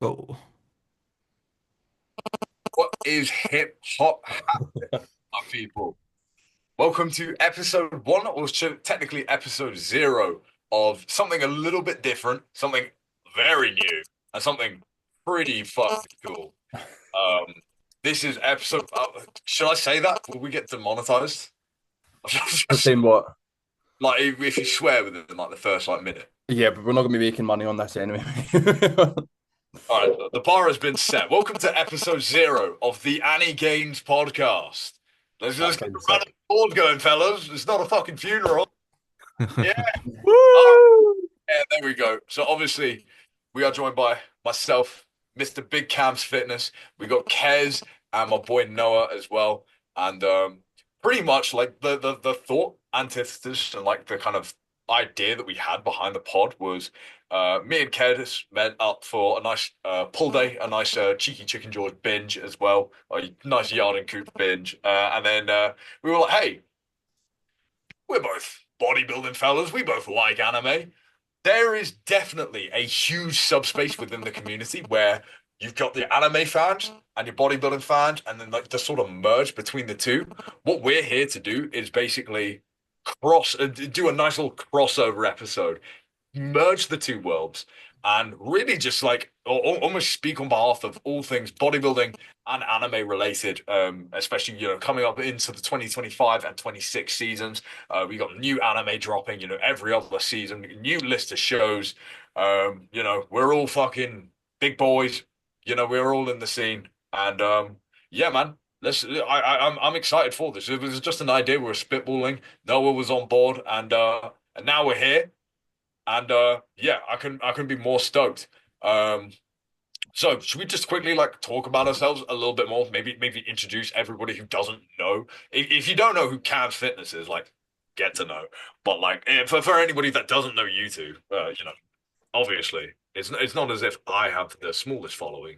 Oh, What is hip hop happening, my people? Welcome to episode one, or technically episode zero of something a little bit different, something very new, and something pretty fucking cool. Um, this is episode. Should I say that? Will we get demonetized? the same what? Like if you swear within like the first like minute. Yeah, but we're not gonna be making money on this anyway. All right, the bar has been set. Welcome to episode zero of the AniGains podcast. Let's That get the sounds random sick. board going, fellas. It's not a fucking funeral. Yeah. Oh, Woo! yeah, there we go. So obviously, we are joined by myself, Mr. Big Cam's Fitness. We got Kez and my boy Noah as well. And pretty much like the thought antithesis and like the kind of idea that we had behind the pod was me and Kez met up for a nice pull day, a nice cheeky chicken George binge as well, a nice yard and coop binge. And then we were like, hey, we're both bodybuilding fellas. We both like anime. There is definitely a huge subspace within the community where you've got the anime fans and your bodybuilding fans, and then like the sort of merge between the two. What we're here to do is basically do a nice little crossover episode, merge the two worlds, and really just like almost speak on behalf of all things bodybuilding and anime related, especially coming up into the 2025 and 26 seasons. We got new anime dropping, every other season, new list of shows. We're all fucking big boys. We're all in the scene, and yeah, man. I'm excited for this. It was just an idea. We were spitballing. Noah was on board, and now we're here. And yeah, I can be more stoked. Um, so should we just quickly like talk about ourselves a little bit more? Maybe introduce everybody who doesn't know. If you don't know who Cam's Fitness is, like get to know. But like for anybody that doesn't know you two, obviously it's not as if I have the smallest following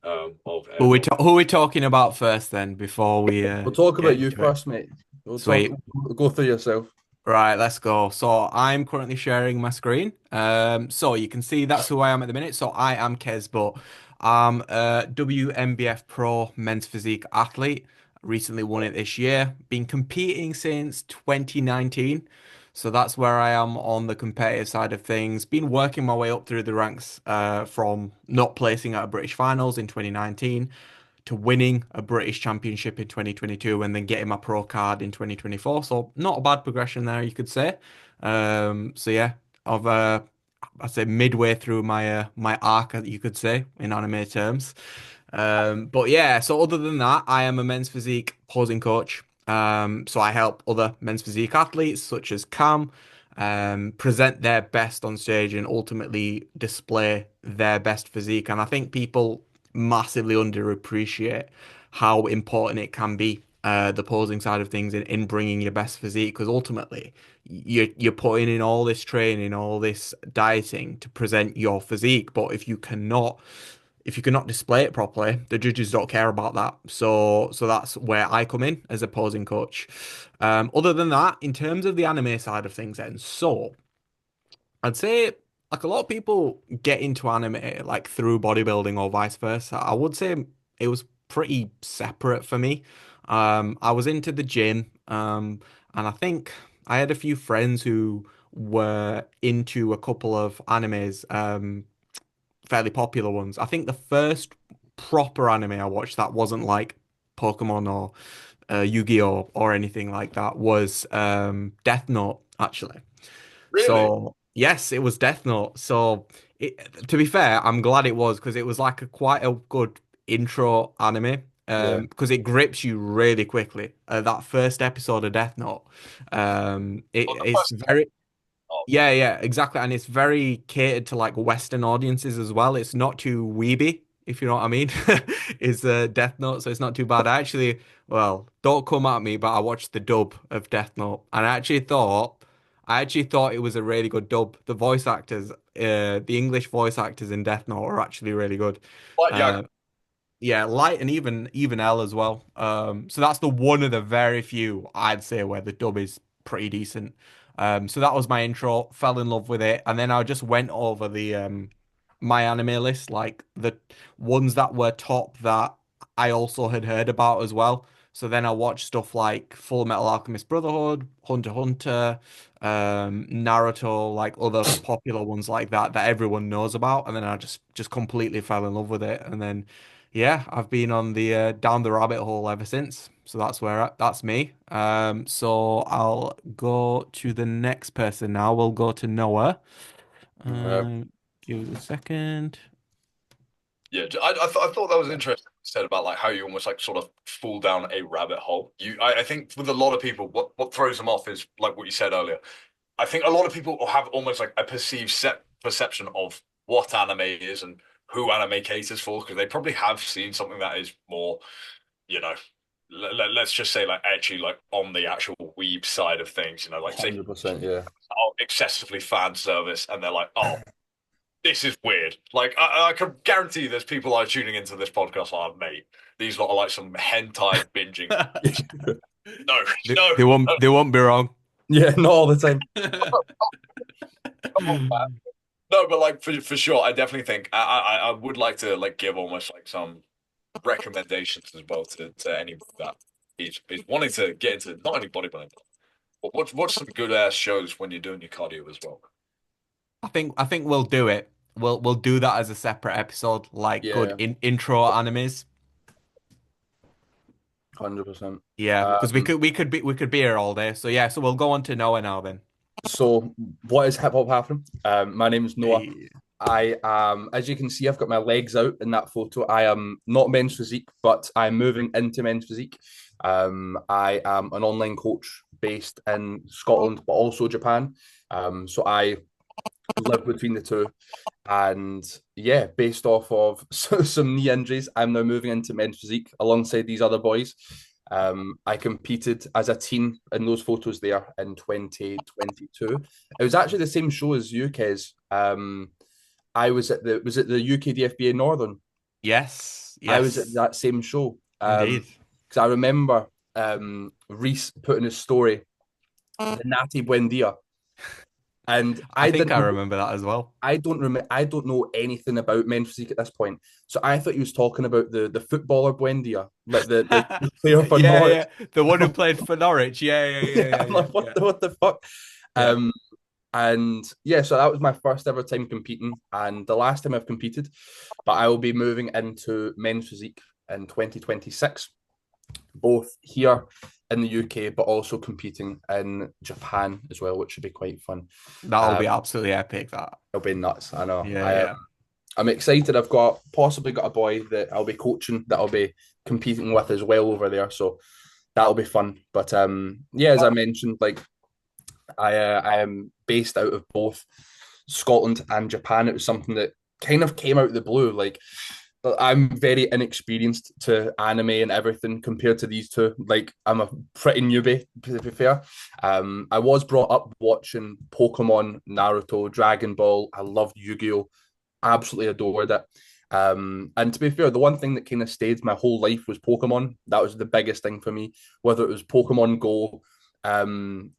of everyone. Who are we talking about first then before we We'll talk get about you into it? first, mate. Sweet. We'll go through yourself. Right, let's go. So I'm currently sharing my screen. So you can see that's who I am at the minute. So I am Qais Butt. I'm a WMBF Pro men's physique athlete. Recently won it this year. Been competing since 2019. So that's where I am on the competitive side of things. Been working my way up through the ranks from not placing at a British finals in 2019 to winning a British Championship in 2022 and then getting my pro card in 2024. So not a bad progression there, you could say. So yeah, I've I'd say midway through my arc, you could say, in anime terms. But yeah, so other than that, I am a men's physique posing coach. So I help other men's physique athletes such as Cam present their best on stage and ultimately display their best physique. And I think people massively underappreciate how important it can be, the posing side of things in bringing your best physique, because ultimately you're putting in all this training, all this dieting to present your physique. But if you cannot display it properly, the judges don't care about that. So that's where I come in as a posing coach. Other than that, in terms of the anime side of things, then so I'd say like a lot of people get into anime like through bodybuilding or vice versa. I would say it was pretty separate for me. I was into the gym, and I think I had a few friends who were into a couple of animes, fairly popular ones. I think the first proper anime I watched that wasn't like Pokemon or Yu-Gi-Oh or anything like that was Death Note, actually. Really? So yes, it was Death Note. So to be fair, I'm glad it was because it was like a quite a good intro anime. Yeah. Because it grips you really quickly. That first episode of Death Note, On the it's first one. very Oh, yeah, exactly, and it's very catered to like Western audiences as well. It's not too weeby, if you know what I mean. Is Death Note, so it's not too bad. Well, don't come at me, but I watched the dub of Death Note, and I actually thought it was a really good dub. The voice actors, the English voice actors in Death Note are actually really good. like yeah. Uh, yeah, Light and even L as well. So that's the one of the very few I'd say where the dub is pretty decent. So that was my intro. Fell in love with it, and then I just went over the my anime list, like the ones that were top that I also had heard about as well. So then I watched stuff like Full Metal Alchemist Brotherhood, Hunter x Hunter, Naruto, like other popular ones like that that everyone knows about, and then I just completely fell in love with it. And then yeah, I've been on the down the rabbit hole ever since. So that's me. So I'll go to the next person now. We'll go to Noah. Uh, Give us a second. yeah, I thought that was interesting. What you said about like how you almost like sort of fall down a rabbit hole. I think with a lot of people, what throws them off is like what you said earlier. I think a lot of people have almost like a perceived set perception of what anime is and who anime caters for because they probably have seen something that is more, you know, let's just say like actually like on the actual weeb side of things, like say 100%, yeah. oh, excessively fan service, and they're like, oh, this is weird. Like I can guarantee there's people are tuning into this podcast like, mate, these lot are like some hentai binging. No, They, no, they won't no, they won't be wrong. Yeah, not all the time. come on, man. No, but like for sure, I definitely think I would like to like give almost like some recommendations as well to anyone that is wanting to get into not only bodybuilding, but watch some good ass shows when you're doing your cardio as well. I think we'll do it. We'll do that as a separate episode, like good Yeah, intro animes. 100%. Yeah, because we could be here all day. So yeah, so we'll go on to Noah now then. So, what is hip hop happening? My name is Noah. Hey. I am, as you can see, I've got my legs out in that photo. I am not men's physique, but I'm moving into men's physique. I am an online coach based in Scotland, but also Japan. So I live between the two. And yeah, based off of some knee injuries, I'm now moving into men's physique alongside these other boys. I competed as a team in those photos there in 2022. It was actually the same show as you, Kez. I was at the UKDFBA Northern. Yes, I was at yes, that same show. indeed. Because I remember Reese putting his story, the Natty Buendia, and I think I remember that as well. I don't know anything about men's physique at this point. So I thought he was talking about the footballer Buendia, like the player for Yeah, Norwich. yeah. The one who played for Norwich. Yeah, yeah, yeah, Yeah, yeah, I'm yeah, like, yeah. what the fuck? Yeah. Um, and yeah, so that was my first ever time competing, and the last time I've competed. But I will be moving into men's physique in 2026, both here in the UK, but also competing in Japan as well, which should be quite fun. That'll be absolutely epic, that. It'll be nuts. I know. Yeah, yeah. I'm excited. I've possibly got a boy that I'll be coaching that I'll be competing with as well over there. So that'll be fun. But yeah, as I mentioned, like I am based out of both Scotland and Japan. It was something that kind of came out of the blue. Like I'm very inexperienced to anime and everything compared to these two. Like I'm a pretty newbie, to be fair. I was brought up watching Pokemon, Naruto, Dragon Ball. I loved Yu-Gi-Oh! Absolutely adored it. And to be fair, the one thing that kind of stayed my whole life was Pokemon. That was the biggest thing for me. Whether it was Pokemon Go,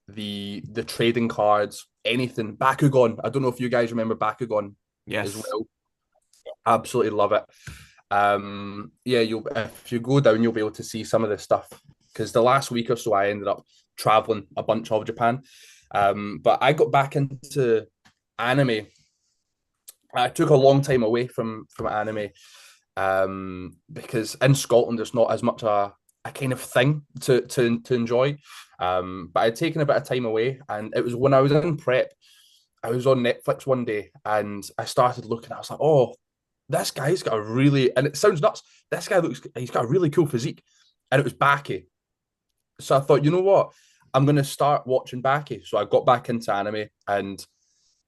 the trading cards, anything. Bakugan. I don't know if you guys remember Bakugan as Yes. well. Absolutely love it. Yeah, you'll if you go down, you'll be able to see some of this stuff because the last week or so I ended up traveling a bunch of Japan. But I got back into anime. I took a long time away from anime because in Scotland there's not as much a kind of thing to enjoy. But I'd taken a bit of time away, and it was when I was in prep. I was on Netflix one day and I started looking. I was like, oh, this guy's got a really, and it sounds nuts. This guy he's got a really cool physique. And it was Baki. So I thought, you know what? I'm going to start watching Baki. So I got back into anime. And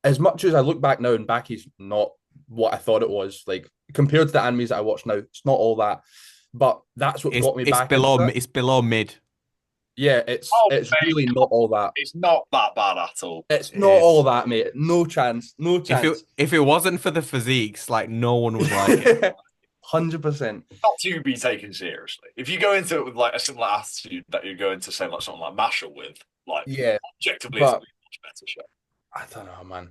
as much as I look back now and Baki's not what I thought it was, like compared to the animes that I watch now, it's not all that. But that's what It's got me it's back into below it. it's below mid. Yeah, Oh, it's mate, really not all that. it's not that bad at all. It's not all It's that, mate. No chance. No if it chance. if it wasn't for the physiques, like no one would like it. 100%. Not to be taken seriously. If you go into it with like a similar attitude that you go into say like something like Mashal with, like Yeah, objectively, it's a but much better show. I don't know, man.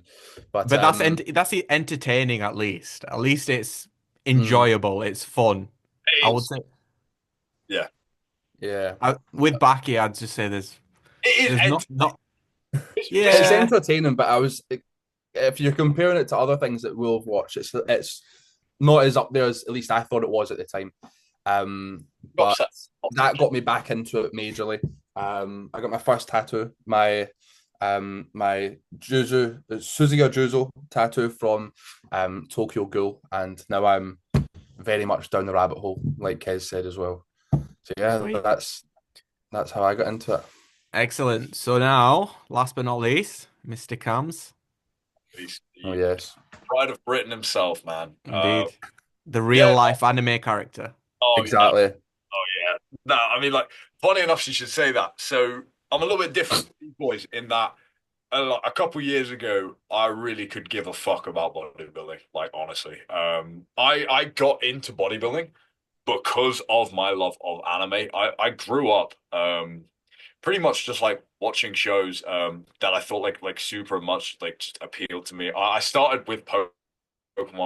But But that's entertaining at least. At least it's mm, enjoyable. It's fun. I would It's say yeah, yeah, with Baki, I'd just say it is there's not this it's is yeah. entertaining. But if you're comparing it to other things that we'll have watched, it's not as up there as at least I thought it was at the time. But upset. that got me back into it majorly. I got my first tattoo, my Suzuka Juzo tattoo from Tokyo Ghoul, and now I'm very much down the rabbit hole, like Kez said as well. So yeah, Sweet. that's how I got into it. Excellent. So now, last but not least, Mr. Cams. He's Oh the yes, pride of Britain himself, man. Indeed. The real Yeah. life anime character. Oh no. exactly. Oh yeah. No, I mean, like, funny enough, you should say that. So I'm a little bit different to these boys in that like, a couple years ago, I really could give a fuck about bodybuilding. Like, honestly, I got into bodybuilding because of my love of anime. I grew up pretty much just like watching shows that I thought like super much like just appealed to me. I started with Pokemon,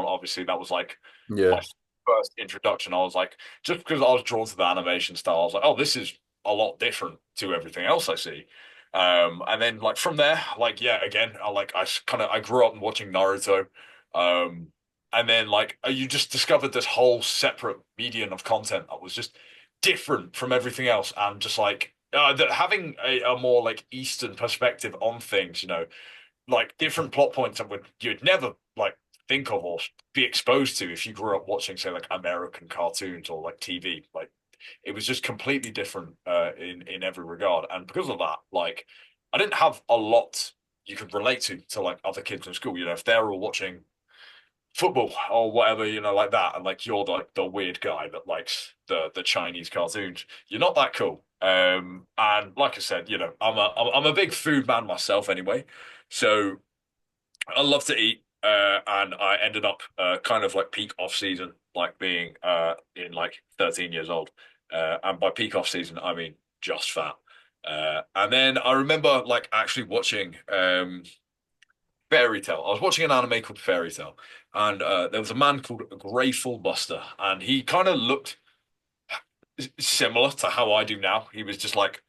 obviously. That was like my Yeah, first introduction. I was like, just because I was drawn to the animation style, I was like, oh, this is a lot different to everything else I see. And then like from there, like yeah, again, I grew up watching Naruto. Um, and then like you just discovered this whole separate medium of content that was just different from everything else, and just like that having a more like Eastern perspective on things, like different plot points that you'd never like think of or be exposed to if you grew up watching, say, like American cartoons or like TV. Like it was just completely different in every regard, and because of that, like I didn't have a lot you could relate to like other kids in school. If they're all watching football or whatever, like that, and like you're like the weird guy that likes the Chinese cartoons. You're not that cool. And like I said, I'm a big food man myself anyway, so I love to eat. And I ended up kind of like peak off season, like being in like 13 years old. And by peak off season, I mean just fat. And then I remember like actually watching Fairy Tale. I was watching an anime called Fairy Tale, and there was a man called Grateful Buster, and he kind of looked similar to how I do now. He was just like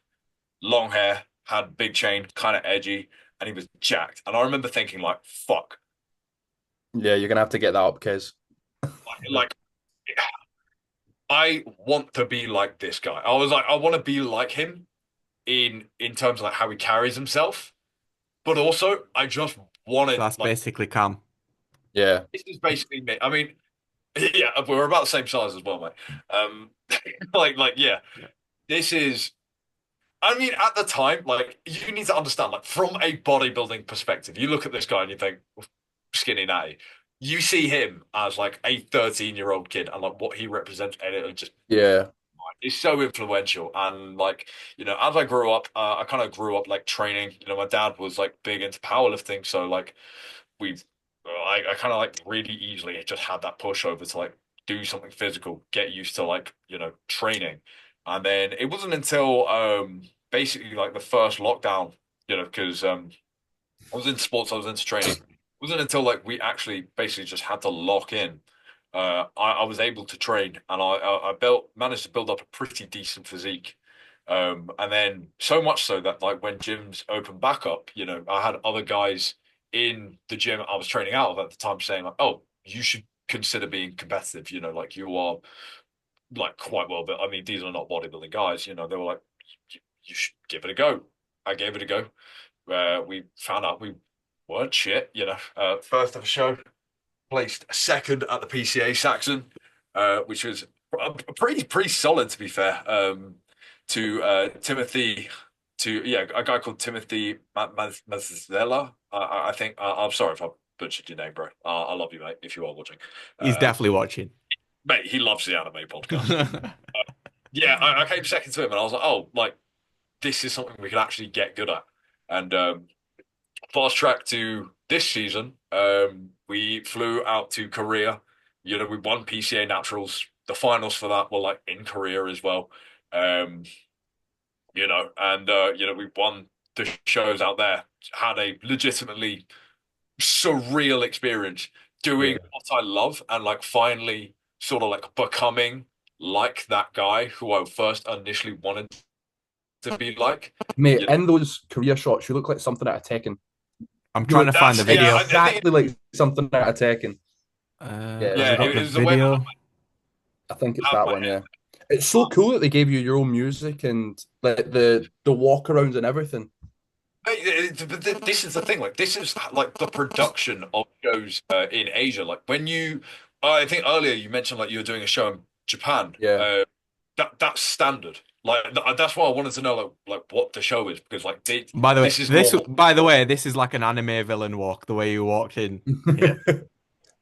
long hair, had big chain, kind of edgy, and he was jacked. And I remember thinking like, "Fuck, yeah, you're gonna have to get that up, Kez. like I want to be like this guy." I was like, I want to be like him in terms of like how he carries himself, but also I just So wanted that's like basically Cam. Yeah, this is basically me. I mean, yeah, we're about the same size as well, mate. Um, yeah, Yeah. this is. I mean, at the time, like you need to understand, like from a bodybuilding perspective, you look at this guy and you think skinny natty. You see him as like a 13-year-old kid and like what he represents, and it just yeah, is so influential. And like, as I grew up, I kind of grew up like training. My dad was like big into powerlifting, so like we've I kind of like really easily just had that push over to like do something physical, get used to like, training. And then it wasn't until basically like the first lockdown, because I was into sports, I was into training. It wasn't until like we actually basically just had to lock in. I was able to train, and I built managed to build up a pretty decent physique. And then so much so that like when gyms opened back up, I had other guys in the gym I was training out of at the time saying like, "Oh, you should consider being competitive. Like you are like quite well, but I mean, these are not bodybuilding guys. They were like, you should give it a go." I gave it a go. We found out we weren't shit. First ever show, placed second at the PCA Saxon, which was pretty solid to be fair. To Timothy, to yeah, a guy called Timothy Mazzella. I think. I'm sorry if I butchered your name, bro. I love you, mate. If you are watching, He's uh, definitely watching. mate, he loves the anime podcast. Yeah, I came second to him, and I was like, oh, like this is something we can actually get good at. And fast track to this season, we flew out to Korea. We won PCA Naturals. The finals for that were like in Korea as well. Um, and we won the shows out there had a legitimately surreal experience doing Yeah. what I love and like finally sort of like becoming like that guy who I first initially wanted to be like. Mate, You know, in those career shots, you look like something out of Tekken. I'm You trying look to find the yeah, video. I think exactly like something out of Tekken. Yeah, Have we yeah, got it the was the way video? I think it's I had that my one. hair. Yeah, it's so cool that they gave you your own music and like the walk arounds and everything. This is the thing. Like, this is like the production of shows in Asia. Like, when you, I think earlier you mentioned like you were doing a show in Japan. Yeah. That's standard. Like, that's why I wanted to know like what the show is because like By the way, this is normal. this is like an anime villain walk, the way you walked in here.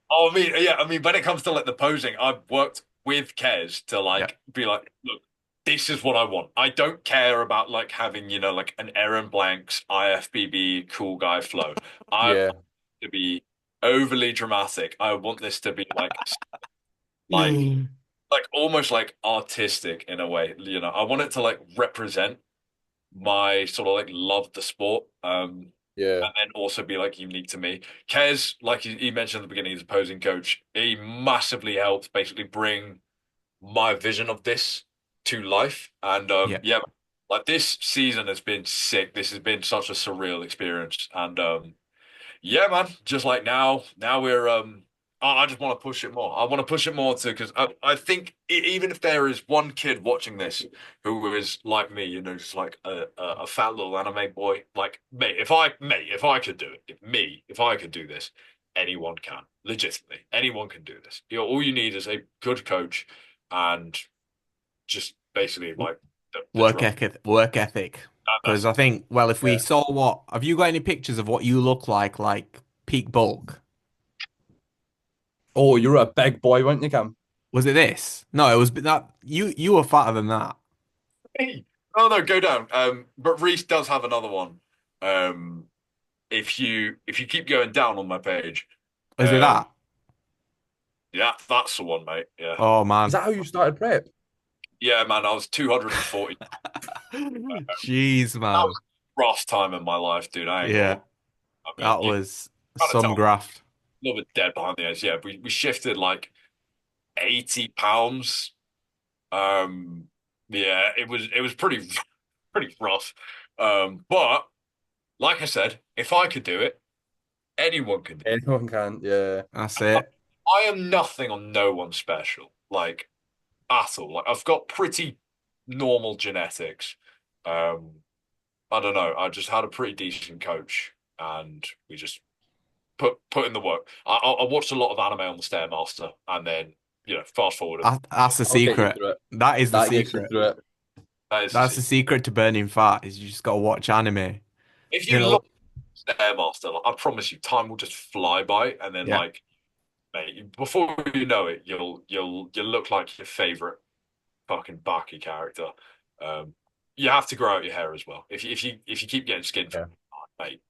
Oh, I mean, yeah, I mean, when it comes to like the posing, I've worked with Qais to Yeah. like be like, look, this is what I want. I don't care about like having, like an Aaron Blank's IFBB cool guy flow. I want Yeah. it to be overly dramatic. I want this to be like almost like artistic in a way. I want it to like represent my sort of like love the sport. Yeah. And then also be like unique to me. Kez, like he mentioned at the beginning, he's a posing coach. He massively helped basically bring my vision of this to life. And Yeah. yeah, like this season has been sick. This has been such a surreal experience. And yeah, man, just like now we're I just want to push it more. I want to push it more too because I think even if there is one kid watching this who is like me, just like a fat little anime boy, like if I could do it, if I could do this, anyone can. Legitimately, anyone can do this. All you need is a good coach and just basically like the drive. Work ethic. Because That's I think, well, if we Yeah. saw have you got any pictures of what you look like peak bulk? Oh, you're a big boy, weren't you, Cam? Was it this? No, it was that you were fatter than that. Hey. Oh no, go down. But Reese does have another one. Um, if you keep going down on my page, Was it that? yeah, that's the one, mate. Yeah, Oh Is man. that how you started prep? yeah, man. I was 240. Jeez, That man. was a rough time in my life, dude. I ain't gonna lie. Yeah, I mean, that you was kind of some tell graft. a little bit dead behind the eyes. Yeah, we shifted like 80 pounds. Um, yeah, it was pretty rough. But like I said, if I could do it, anyone can do it. Anyone can. Yeah. That's it. I am nothing on no one special, like at all. Like I've got pretty normal genetics. Um, I don't know. I just had a pretty decent coach, and we just put in the work. I watched a lot of anime on the Stairmaster, and then fast forward. That's the I'll get you secret. through it. That is the That gets you secret. through it. That is the That's the secret. secret to burning fat is you just gotta watch anime. If You you look know? at Stairmaster, like, I promise you, time will just fly by, and then Yeah. like, mate, before you know it, you'll look like your favorite fucking Baki character. Um, you have to grow out your hair as well. If you keep getting skin, Yeah. mate,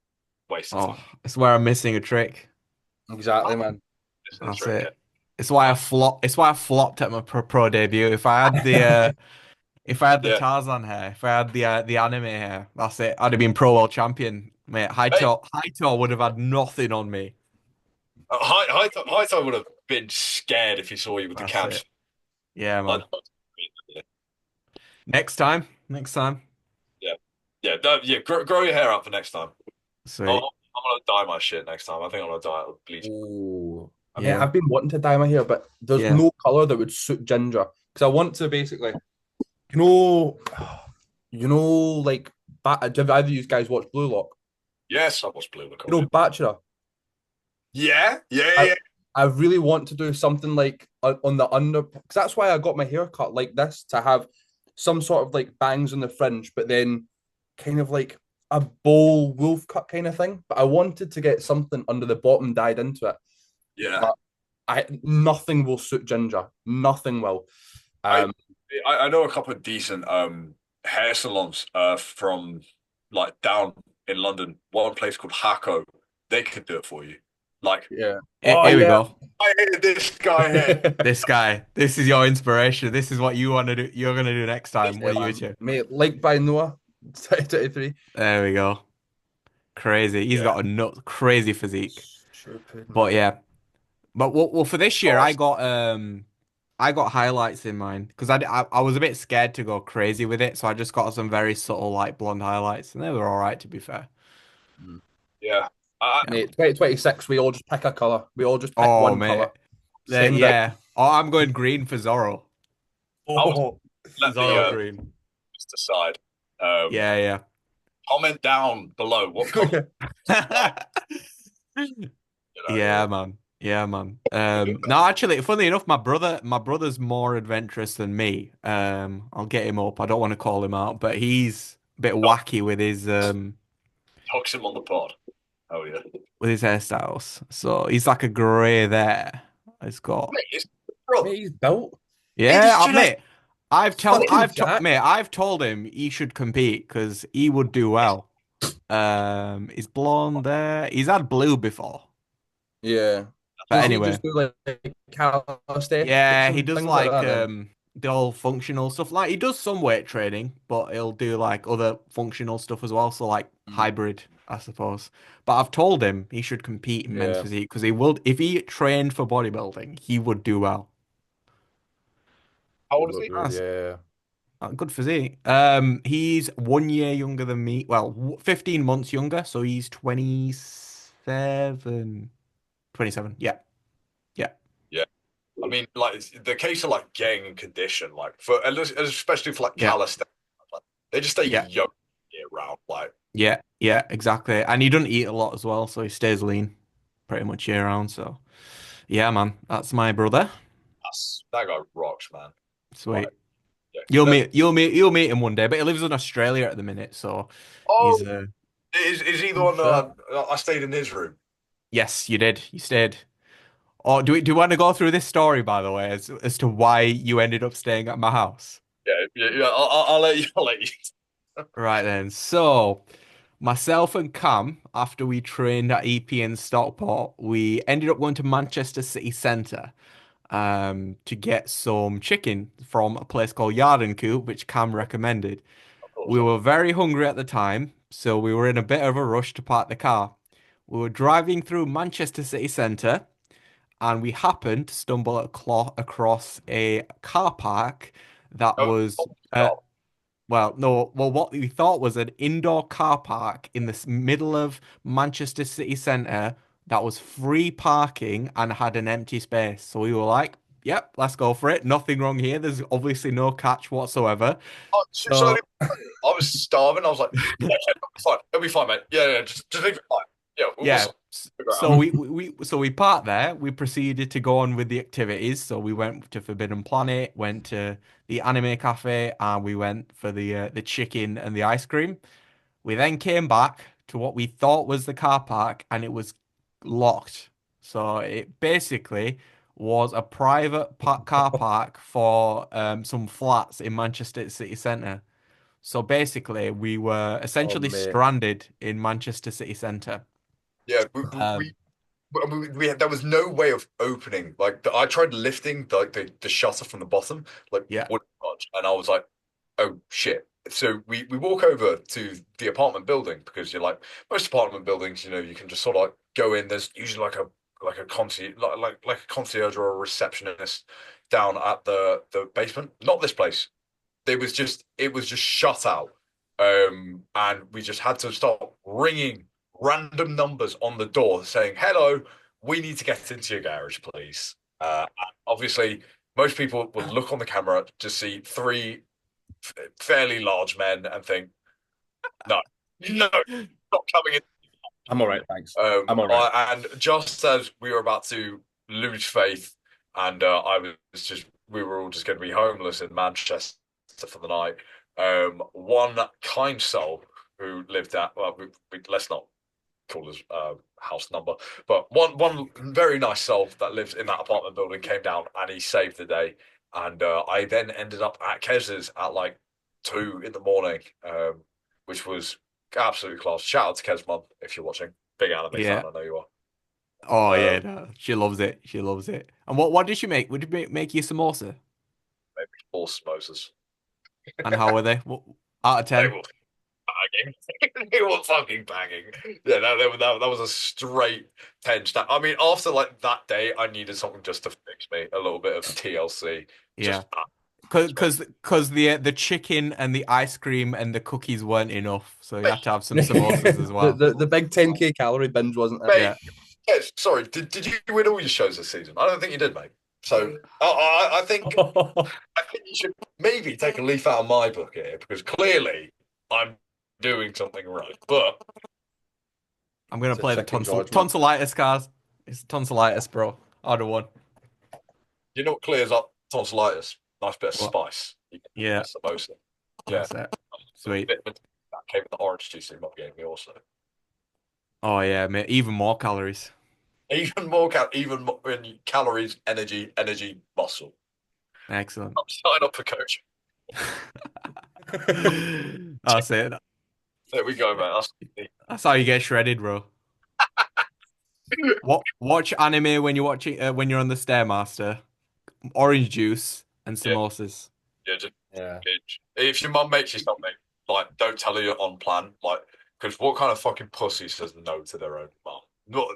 waste of Oh, time. it's where I'm missing a trick. Exactly, man. It's a That's trick, yeah. it. It's why I flopped at my pro debut. If I had the Yeah. Tarzan hair, if I had the anime hair, that's it. I'd have been pro world champion, mate. Hey, Haito would have had nothing on me. Haito would have been scared if he saw you with the That's cams. it. Yeah, Like, man. Next time. Next time. yeah, yeah, yeah. Grow your hair out for next time. Sweet. I'm gonna dye my shit next time. I think I'm gonna dye it with bleach. Oh, I mean, Yeah. I've been wanting to dye my hair, but there's Yeah. no color that would suit ginger because I want to basically, you know, like, have either of you guys watched Blue Lock? Yes, I was blue. Look, You know, Bachelor. yeah, yeah, I yeah. I really want to do something like on the under because that's why I got my hair cut like this to have some sort of like bangs on the fringe, but then kind of like a bowl wolf cut kind of thing. But I wanted to get something under the bottom dyed into it. Yeah. But I nothing will suit ginger. Nothing will. I Um, I know a couple of decent hair salons from like down in London. One place called Hako. They could do it for you. Like, yeah. Here Oh here we yeah. go. I hate this guy here. This guy. This is your inspiration. This is what you want to do. You're gonna do next time. Yeah, What you man. two? Mate, like by Noah, 2023. There we go. Crazy. He's Yeah. got a nut crazy physique. Stupid, But man. yeah. But well for this year Nice. I got highlights in mind because I was a bit scared to go crazy with it, so I just got some very subtle like blonde highlights and they were all right to be fair. Mm. Yeah. I, Yeah. Mate, 2026, we all just pick a color. We all just pick Oh one mate. color. Same day. Yeah. Oh, I'm going green for Zorro. I was Oh, let the Zorro green. just decide. Um, Yeah, comment down below what color you like. yeah. You Yeah, know, man. Yeah, man. No, actually, funny enough, my brother's more adventurous than me. I'll get him up. I don't want to call him out, but he's a bit or wacky hooks him on the pod. Oh yeah. with his hairstyles. So he's like a grey there. He's got Mate, it's brother. mate, he's built. He yeah, just genetic mate. Fucking Jack. I've told him he should compete because he would do well. He's blonde there. He's had blue before, Yeah. but Does he anyway. just do like calisthenics Yeah, he and does things like like that then? the all functional stuff. Like he does some weight training, but he'll do like other functional stuff as well. So like Mm. hybrid, I suppose. But I've told him he should compete in men's Yeah. physique because he will if he trained for bodybuilding, he would do well. How He old is would he? do, That's yeah. good physique. He's 1 year younger than me. Well, 15 months younger, so he's 27. 27. Yeah. Yeah. Yeah. I mean, like it's the case of like getting in condition, like for especially for like Yeah. calisthenics, like, they just stay Yeah. young year round. Like Yeah, yeah, exactly. And he doesn't eat a lot as well, so he stays lean pretty much year round. So yeah, man, that's my brother. that guy rocks, man. Like Sweet. yeah. You'll meet him one day, but he lives in Australia at the minute, so Oh, he's is he the Oh one shit. I stayed in his room? yes, you did. You stayed. Oh, do you want to go through this story, by the way, as to why you ended up staying at my house? Yeah, yeah, yeah. I'll let you. I'll let you. Right then. So myself and Cam, after we trained at EP in Stockport, we ended up going to Manchester City Centre to get some chicken from a place called Yard and Coop, which Cam recommended. Of course, We I were will. very hungry at the time, so we were in a bit of a rush to park the car. We were driving through Manchester City Centre, and we happened to stumble across a car park that Oh, was oh, stop. well, no, well, what we thought was an indoor car park in the middle of Manchester City Centre that was free parking and had an empty space. So we were like, yep, let's go for it. Nothing wrong here. There's obviously no catch whatsoever. Oh, so So, I was starving. I was like, yeah, yeah, it'll be fine. It'll be fine, mate. Yeah, yeah. Just leave it fine. Yeah, we'll yeah. sort it So out. we parked there. We proceeded to go on with the activities. So we went to Forbidden Planet, went to the Anime Cafe, and we went for the chicken and the ice cream. We then came back to what we thought was the car park and it was locked. So it basically was a private car park for some flats in Manchester City Centre. So basically, we were Oh essentially mate. stranded in Manchester City Centre. Yeah, Um, there was no way of opening. Like I tried lifting the shutter from the bottom, like yeah, wouldn't budge, and I was like, oh shit. So we walk over to the apartment building because you're like most apartment buildings, you know, you can just sort of like go in. There's usually like a concierge like a concierge or a receptionist down at the basement. Not this place. It was just shut out. And we just had to start ringing random numbers on the door saying, "Hello, we need to get into your garage, please." And obviously, most people will look on the camera to see three fairly large men and think, "No, no, not coming in." I'm all right, thanks. I'm all right. And just as we were about to lose faith, and we were all just going to be homeless in Manchester for the night. One kind soul who lived at, well, let's not call his house number, but one very nice soul that lives in that apartment building came down and he saved the day. And I then ended up at Kez's at like 2 in the morning, which was absolutely class. Shout out to Kez mum if you're watching. Big anime fan, yeah. I know you Oh are. yeah, no, she loves it. She loves it. And what did she make? Would you make you samosa? Maybe four samosas. And how were they? Out of They 10? were banging. They were fucking banging. Yeah, that was a straight 10 stat. I mean, after like that day, I needed something just to fix me. A little bit of TLC. Yeah. Just Because the chicken and the ice cream and the cookies weren't enough, so you had to have some samosas as well. The big 10K calorie binge wasn't it? mate. Yeah. Yes, sorry. Did you win all your shows this season? I don't think you did, mate. So I think you should maybe take a leaf out of my book here because clearly I'm doing something right. But I'm gonna It's a play the chicken judgment. tonsillitis cards. It's tonsillitis, bro. I'd have won. you know what clears up tonsillitis? Nice bit of What? spice. Yeah, Supposed to. Yeah. that's it. Sweet. Vitamin D that came with the orange juice in my gave me also. Oh yeah, mate. Even more calories. Even more in calories, energy, muscle. Excellent. I'm signing up for coaching. That's it. There we go, man. That's how you get shredded, bro. Watch anime when you're watching when you're on the Stairmaster. Orange juice and Yeah, samosas. yeah, just Yeah. binge. If your mum makes you something, like, don't tell her you're on plan. Like, because what kind of fucking pussy says no to their own mum? Not,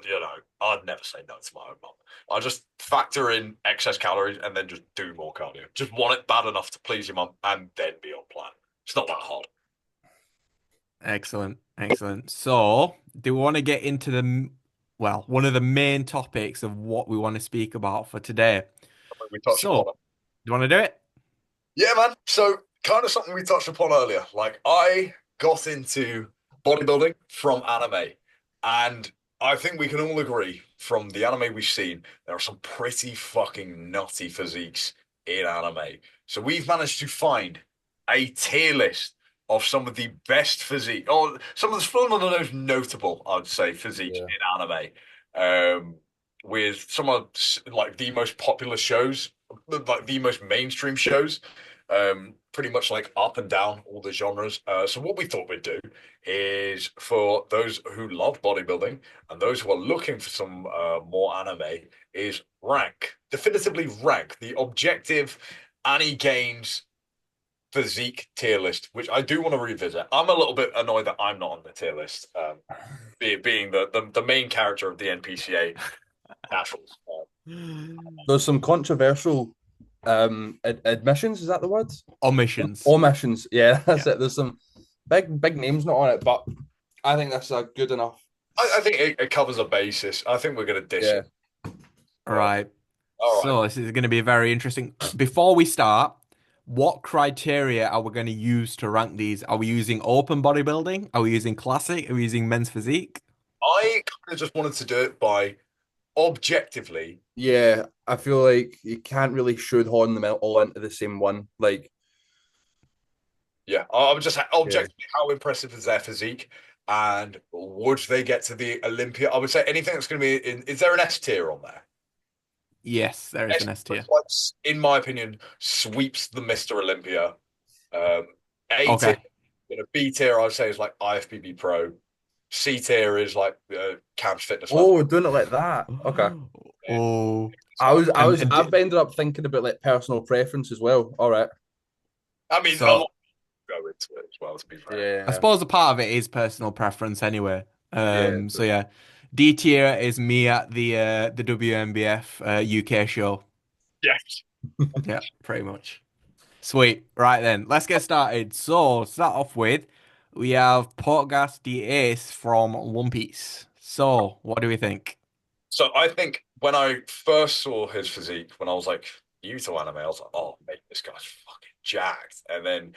I'd never say no to my own mum. I just factor in excess calories and then just do more cardio. Just want it bad enough to please your mum and then be on plan. It's not that hard. Excellent, excellent. So, do we want to get into well, one of the main topics of what we want to speak about for today? We touched So, upon do it. you want to do it? Yeah, man. So, kind of something we touched upon earlier. Like, I got into bodybuilding from anime, and I think we can all agree from the anime we've seen, there are some pretty fucking nutty physiques in anime. So, we've managed to find a tier list of some of the best physique, or some of the most notable, I'd say, physiques Yeah. in anime. Um, with some of like the most popular shows, like the most mainstream shows, pretty much like up and down all the genres. So what we thought we'd do is for those who love bodybuilding and those who are looking for some more anime, is definitively rank the objective AniGains physique tier list, which I do want to revisit. I'm a little bit annoyed that I'm not on the tier list, being the main character of the NPCA naturals. There's some controversial admissions, is that the word? Omissions. Omissions. Yeah, that's Yeah. it. There's some big names not on it, but I think that's a good enough. I think it covers a basis. I think we're going to dish Yeah. it. All right. All right. So, this is going to be very interesting. Before we start, what criteria are we going to use to rank these? Are we using open bodybuilding? Are we using classic? Are we using men's physique? I kind of just wanted to do it by objectively. Yeah, I feel like you can't really shoehorn them all into the same one. Like, Yeah, I'm just yeah, objectively how impressive is their physique, and would they get to the Olympia? I would say anything that's going to be in. Is there an S tier on there? Yes, there is an S tier. Like, in my opinion, sweeps the Mr. Olympia. Um, A tier, Okay. B tier, I'd say is like IFBB Pro. C tier is like Cam's fitness level. oh, doing it like that. Okay. Oh, and I've ended up thinking about like personal preference as well. All right. I mean, a so lot go into it as well, to be fair. I Yeah. suppose a part of it is personal preference anyway. Yeah. So yeah, D tier is me at the WMBF UK show. Yes. Yeah, pretty much. Sweet. Right then, let's get started. So, to start off with, we have Portgas the Ace from One Piece. So, what do we think? So I think when I first saw his physique, when I was like new to anime, I was like, oh, mate, this guy's fucking jacked. And then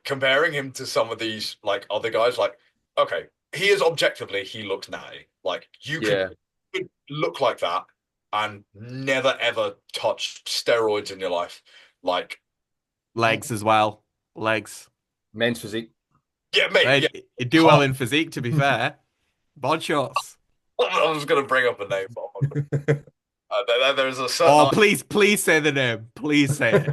comparing him to some of these like other guys, like, okay, he is objectively, he looks natty. Like Yeah. could look like that and never ever touch steroids in your life. Like, Legs as well. Legs. Men's physique. yeah, mate, yeah. You do well in physique, to be fair. Bod shots. I was gonna bring up a name, but I'm not gonna. There's a certain. Oh, please say the name. Please say it.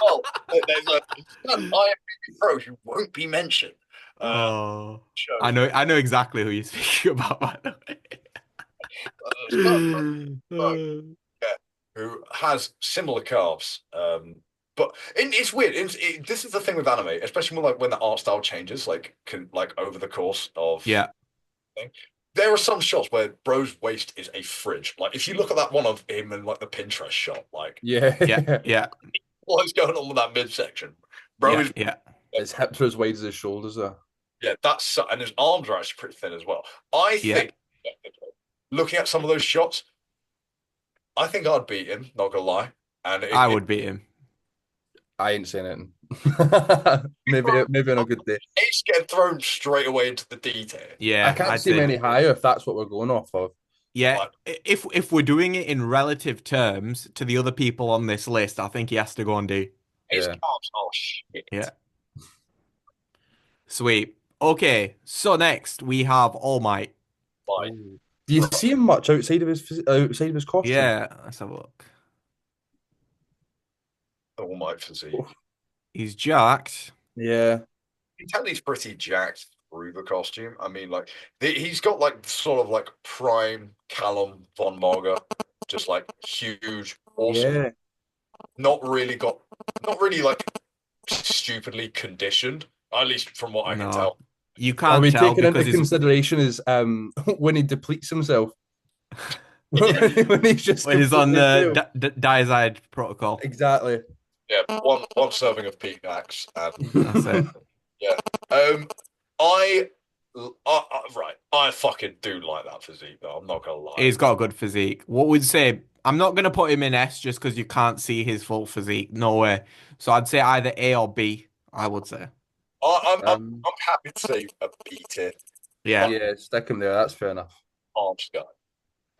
Well, there's a certain IFBB Pro who won't be mentioned. Oh, Show. I know exactly who you're speaking about, by the Certain way. yeah, who has similar calves, But it's weird. This is the thing with anime, especially more like when the art style changes, like can like over the course of Yeah, thing. There are some shots where bro's waist is a fridge. Like if you look at that one of him and like the Pinterest shot, like yeah, Yeah. yeah, what is going on with that midsection? Bro yeah, is yeah, His hips are as wide as his shoulders are. yeah, and his arms are actually pretty thin as well. I yeah. think looking at some of those shots, I think I'd beat him, not gonna lie. And I would beat him. I ain't saying anything. Maybe on a good day. he's getting thrown straight away into the detail. I Yeah, can't I'd see him say. any higher if that's what we're going off of. Yeah, Like, if we're doing it in relative terms to the other people on this list, I think he has to go on D. his Yeah. calves are shit. Yeah, sweet. Okay, so next we have All Might. Like, Ooh. Do you see him much outside of his costume? Yeah, let's have a look. all my physique. He's jacked. Yeah. You can tell he's pretty jacked through the costume. I mean, like he's got like sort of like prime Callum von Marga, just like huge, awesome. Yeah. Not really like stupidly conditioned, at least from what I can No, tell. you Are can't we tell taking into because he's consideration is when he depletes himself? Yeah, When he's just when he's on completely the failed. Diazide protocol. Exactly. yeah. One serving of peak max, and That's it. yeah. Um, right. I fucking do like that physique, though. I'm not gonna lie. He's got a good physique. What would you say? I'm not gonna put him in S just because you can't see his full physique. No way. So I'd say either A or B. I would say. Um, I'm happy to say a B tier Yeah. yeah, stick him there. That's fair enough. enhanced guy.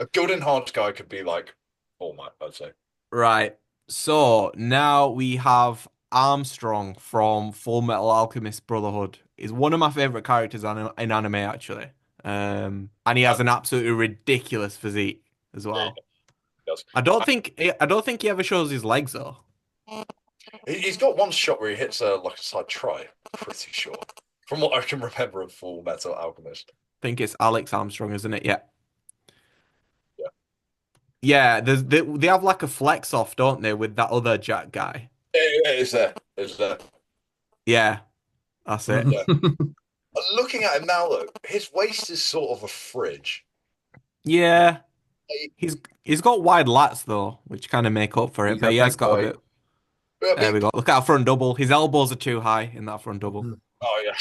A good enhanced guy could be like, oh my, I'd say. Right. So now we have Armstrong from Full Metal Alchemist Brotherhood. He's one of my favorite characters in anime, actually. And he has And an absolutely ridiculous physique as yeah, well. he does. I don't think he ever shows his legs though. He's got one shot where he hits a like a side try. Pretty sure, from what I can remember of Full Metal Alchemist. I think it's Alex Armstrong, isn't it? Yeah. Yeah, Yeah, they have like a flex off, don't they, with that other Jack guy? it is there. It's there. Yeah, that's it. Yeah. Looking at him now, though, his waist is sort of a fridge. Yeah, He- he's got wide lats though, which kind of make up for it. He's But a he has big got a boy. bit. I There we mean, go. Look at that front double. His elbows are too high in that front double. oh yeah,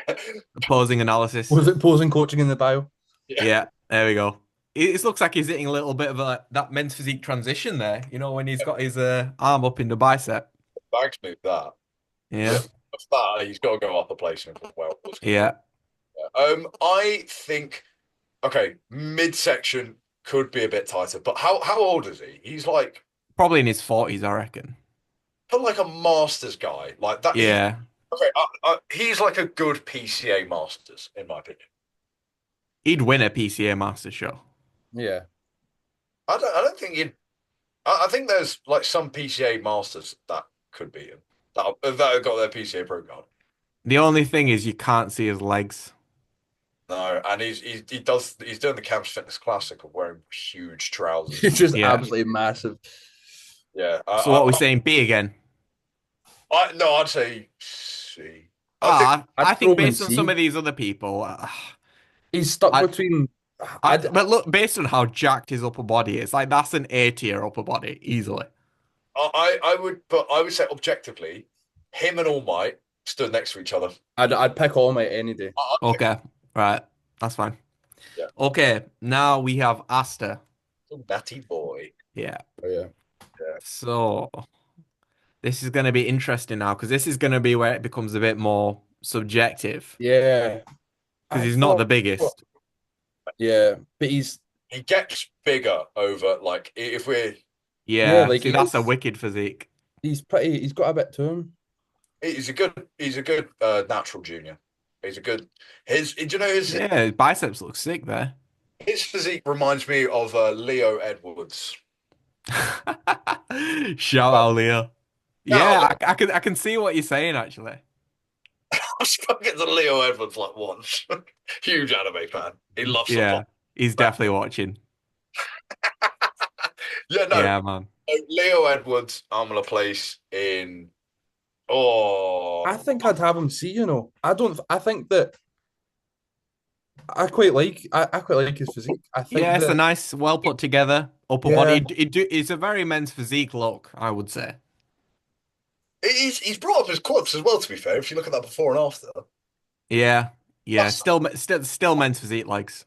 yeah, Posing analysis. Was it posing coaching in the bio? yeah. Yeah, there we go. It looks like he's hitting a little bit of that men's physique transition there. You know, when he's got his arm up in the bicep. Bags move that. Yeah, Of that, he's got to go up a place and well. yeah. I think okay, midsection could be a bit tighter, but how old is he? He's like Probably in his 40s, I reckon. for like a masters guy like that. Yeah. Okay, he's like a good PCA masters in my opinion. He'd win a PCA Master show. Yeah. I don't think he'd. I think there's like some PCA masters that could beat him that have got their PCA pro card. The only thing is you can't see his legs. No, and he's doing the Camps Fitness Classic of wearing huge trousers. He's just Yeah. absolutely massive. Yeah. So what are we saying? B again? No, I'd say C. I I'd think throw him in based on C. some of these other people, He's stuck I, between. I'd, but look, based on how jacked his upper body is, like that's an A tier upper body easily. I would, but I would say objectively, him and All Might stood next to each other. I'd pick All Might any day. I'd pick Okay, right, that's fine. Yeah. Okay, now we have Asta. Natty boy. Yeah. Oh, yeah. So this is going to be interesting now because this is going to be where it becomes a bit more subjective Yeah. because I he's not the thought- biggest. Yeah, but he's He gets bigger over like if we're. Yeah, like see, that's a wicked physique. pretty. He's got a bit to him. He's a good natural junior. He's a good. Do you know Yeah, his biceps look sick there. his physique reminds me of Leo Edwards. Shout out, Leo. No, Yeah, I can see what you're saying actually. I spoke to Leo Edwards like once. Huge anime fan. He loves Yeah, football. he's definitely watching. Yeah, no. Yeah, man. So Leo Edwards, I'm gonna place in. Oh, I think I'd have him see, you know. I don't I think that I quite like his physique. I think Yeah, it's a that nice, well put together upper body. yeah, It's a very men's physique look, I would say. he's brought up his quads as well. To be fair, if you look at that before and after, Yeah, yeah, that's still men's physique likes.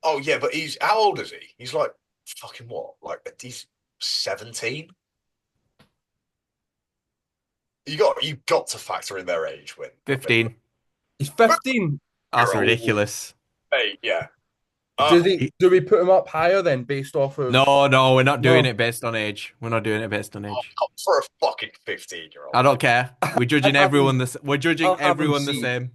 oh yeah, but he's how old is he? He's like fucking what? Like he's 17. You got to factor in their age when they 15. he's 15. That's oh, ridiculous. hey, yeah. Uh, Do we put him up higher then based off of No, no, we're not doing no? it based on age. We're not doing it based on age. for a fucking 15 year I old, don't care. We're judging I'd have him everyone this. We're judging I'll have him everyone the see. same.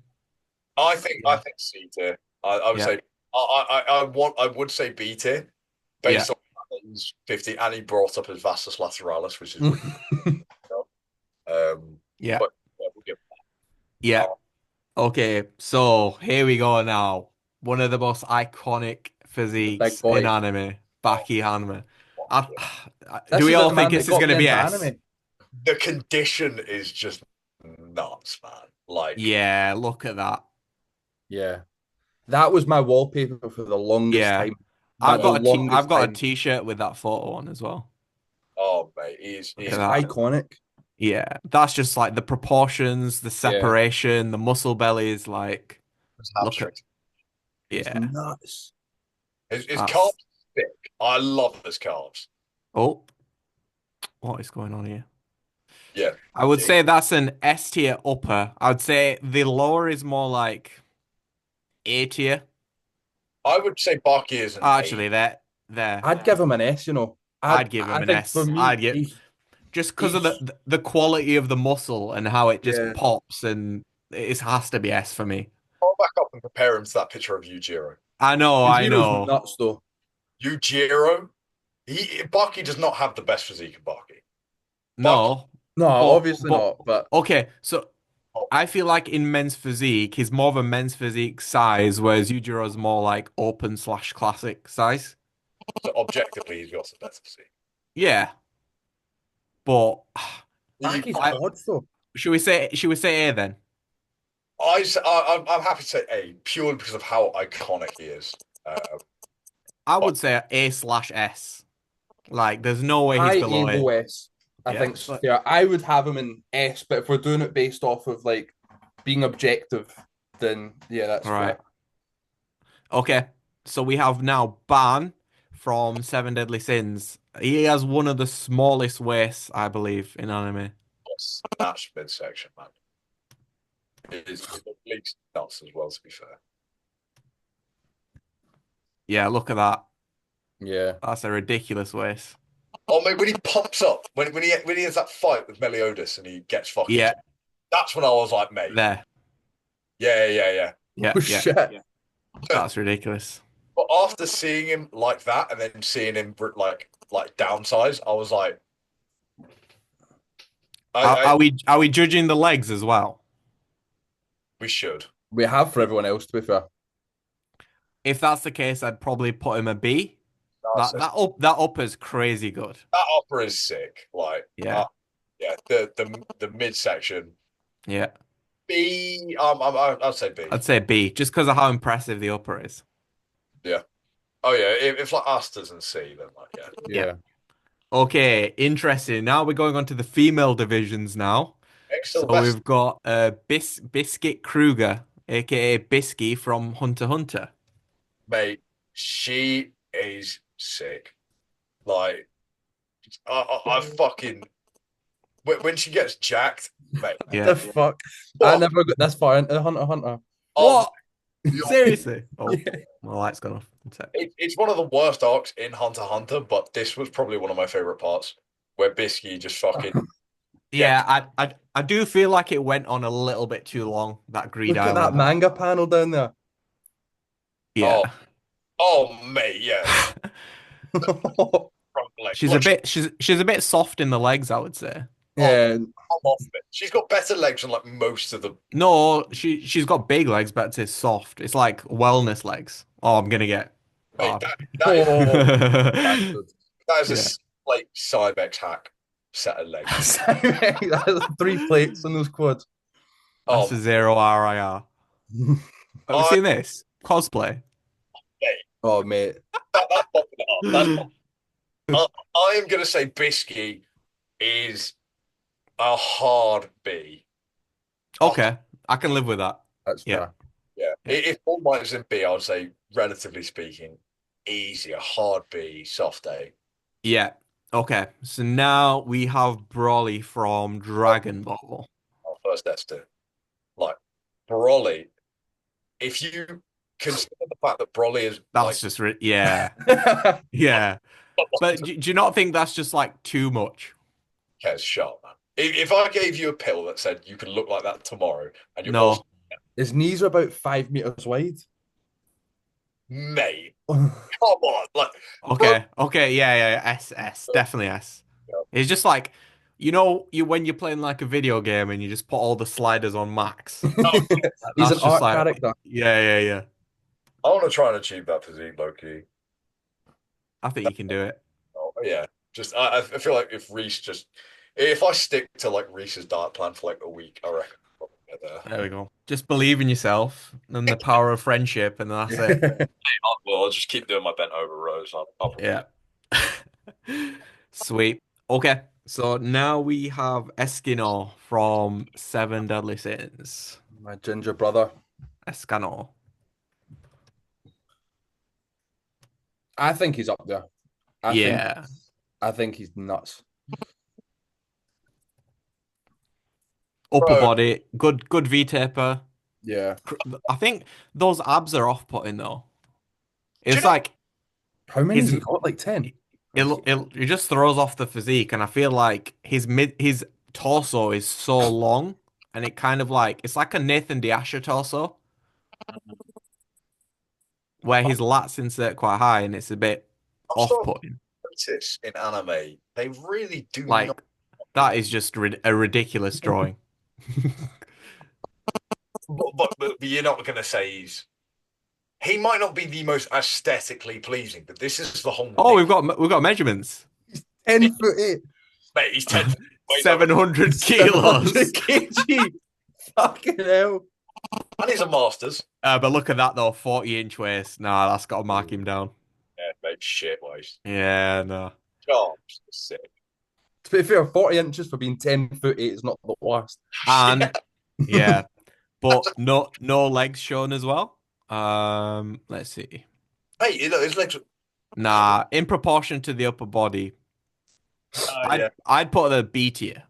I Yeah. think C tier. I would Yeah, say I would say B tier yeah, based on that he's 50 and he brought up his vastus lateralis, which is really yeah, but yeah, we'll give yeah. oh, Okay, so here we go now. One of the most iconic The big physiques in boy. anime, oh, Baki Hanma. fuck I, yeah. do This we is all the think man that this is got going me to be into S? anime. The condition is just nuts, man. Like Yeah, look at that. Yeah. That was my wallpaper for the longest Yeah, time. The I've longest got a time. t-shirt with that photo on as well. oh mate, he's Look at he's It's that. iconic. Yeah, that's just like the proportions, the Yeah. separation, the muscle bellies. Like, his look at hamstrings. It's yeah, nuts. His calves that's thick. I love his calves. oh, what is going on here? Yeah. I would Yeah. say that's an S tier upper. I would say the lower is more like A tier. I would say Barky is an A. Actually, there. I'd give him an S, you know. I'd give him I an think for S. me, I'd get he's just because of he's the quality of the muscle and how it just yeah. pops, and it has to be S for me. I'll back up and compare him to that picture of Yujiro. I know, I Zero's know. nuts though. Yujiro, Barky does not have the best physique of Barky. Barky, No, No, obviously but not. But okay. So oh, I feel like in men's physique, he's more of a men's physique size, whereas Yujiro's more like open slash classic size. so objectively, he's got the better physique. Yeah, but He, back his I quads though. should we say A then? I'm happy to say A purely because of how iconic he is. I But would say A slash S. Like, there's no way he's High A, below low it. S. I Yeah, think so. but Yeah, I would have him in S, but if we're doing it based off of like being objective, then yeah, that's all right. fair. Okay. So we have now Ban from Seven Deadly Sins. He has one of the smallest waists, I believe, in anime. Snatch midsection, man. It is at least nuts as well, to be fair. Yeah, look at that. Yeah. That's a ridiculous waist. Oh, mate, when he pops up, when he has that fight with Meliodas and he gets fucking, Yeah, that's when I was like, mate, there. yeah, yeah, yeah. Yeah, Oh yeah. shit. That's ridiculous. But after seeing him like that and then seeing him like downsize, I was like, I Are we judging the legs as well? we should. We have for everyone else, to be fair. If that's the case, I'd probably put him a B. That's a, That upper's crazy good. that opera is sick. Like, Yeah, yeah, the midsection yeah. B. I'd say B. I'd say B, just because of how impressive the upper is. Yeah. Oh yeah. If like us doesn't see, then like yeah. Yeah. Yeah. Okay, interesting. Now we're going on to the female divisions now. Ex So Sylvester, we've got Biscuit Kruger, aka Bisky from Hunter x Hunter. mate, she is sick. Like, I fucking when she gets jacked, mate. Yeah. The fuck? I What? never got this far into Hunter x Hunter. Oh, What? Seriously? Oh, Yeah. my light's gone off. One sec. it's one of the worst arcs in Hunter x Hunter, but this was probably one of my favorite parts where Bisky just fucking Yeah, I do feel like it went on a little bit too long, that Greed Look at that Island. manga panel down there. Yeah. oh mate, yeah. Front leg. Like She's a bit soft in the legs, I would say. Yeah, come off it. She's got better legs than like most of the No, she's got big legs, but it's soft. It's like wellness legs. Oh, I'm gonna get. mate. Oh. That is oh, that is Yeah. like Cybex hack set of legs. That's 3 plates on those quads. That's a Oh, zero RIR. Have you I seen this? Cosplay. mate, Oh, mate. that's popping it up. I, I am gonna say Bisky is a hard B. A Okay, I can live with that. That's Yeah, fair. Yeah. yeah, If all mine is in B, I would say, relatively speaking, easy, a hard B, soft A. yeah. Okay, so now we have Broly from Oh, Dragon Ball. our first Esther. Like, Broly, if you consider the fact that Broly is That's like, just yeah, yeah. But do you not think that's just like too much? cares shot, man. If I gave you a pill that said you could look like that tomorrow and you're also, No. His knees are about 5 meters wide. mate, come on. Like, bro, Okay, okay, yeah, yeah, yeah. S, definitely S. It's just like, you when you're playing like a video game and you just put all the sliders on max. He's That's an just art like, character. yeah, yeah, yeah. I want to try and achieve that physique, low-key. I think you can do it. Oh, yeah. Just, I feel like if I stick to like Reese's diet plan for like a week, I reckon I'll probably get there. There we go. Just believe in yourself and the power of friendship, and that's it. Well, I'll just keep doing my bent over rows. I'll probably Yeah. Sweet. Okay. So now we have Eskimo from Seven Deadly Sins. My ginger brother. Escano. I think he's up there. I think Yeah. I think he's nuts. Upper bro. body. Good V-taper. Yeah. I think those abs are off-putting though. Do you It's know? like How many has his he got? Like 10. it just throws off the physique, and I feel like his torso is so long, and it kind of like it's like a Nathan Diasha torso, where his lats insert quite high, and it's a bit I'm starting off-putting. to notice in anime, they really do not. Like that is just a ridiculous drawing. But you're not going to say he might not be the most aesthetically pleasing, but this is the whole Oh, nick. we've got measurements. 10 foot 8. Mate, he's 10 weighs over, 700 700 kilos. kg. Fucking hell. and he's a masters. But look at that though, 40-inch waist. Nah, that's got to mark him down. Yeah, mate, shit waist. Yeah, no. Jobs, sick. To be fair, 40 inches for being 10 foot 8 is not the worst. And yeah, but no legs shown as well. Let's see. Hey, his legs. Nah, in proportion to the upper body, Yeah, I'd put the B tier.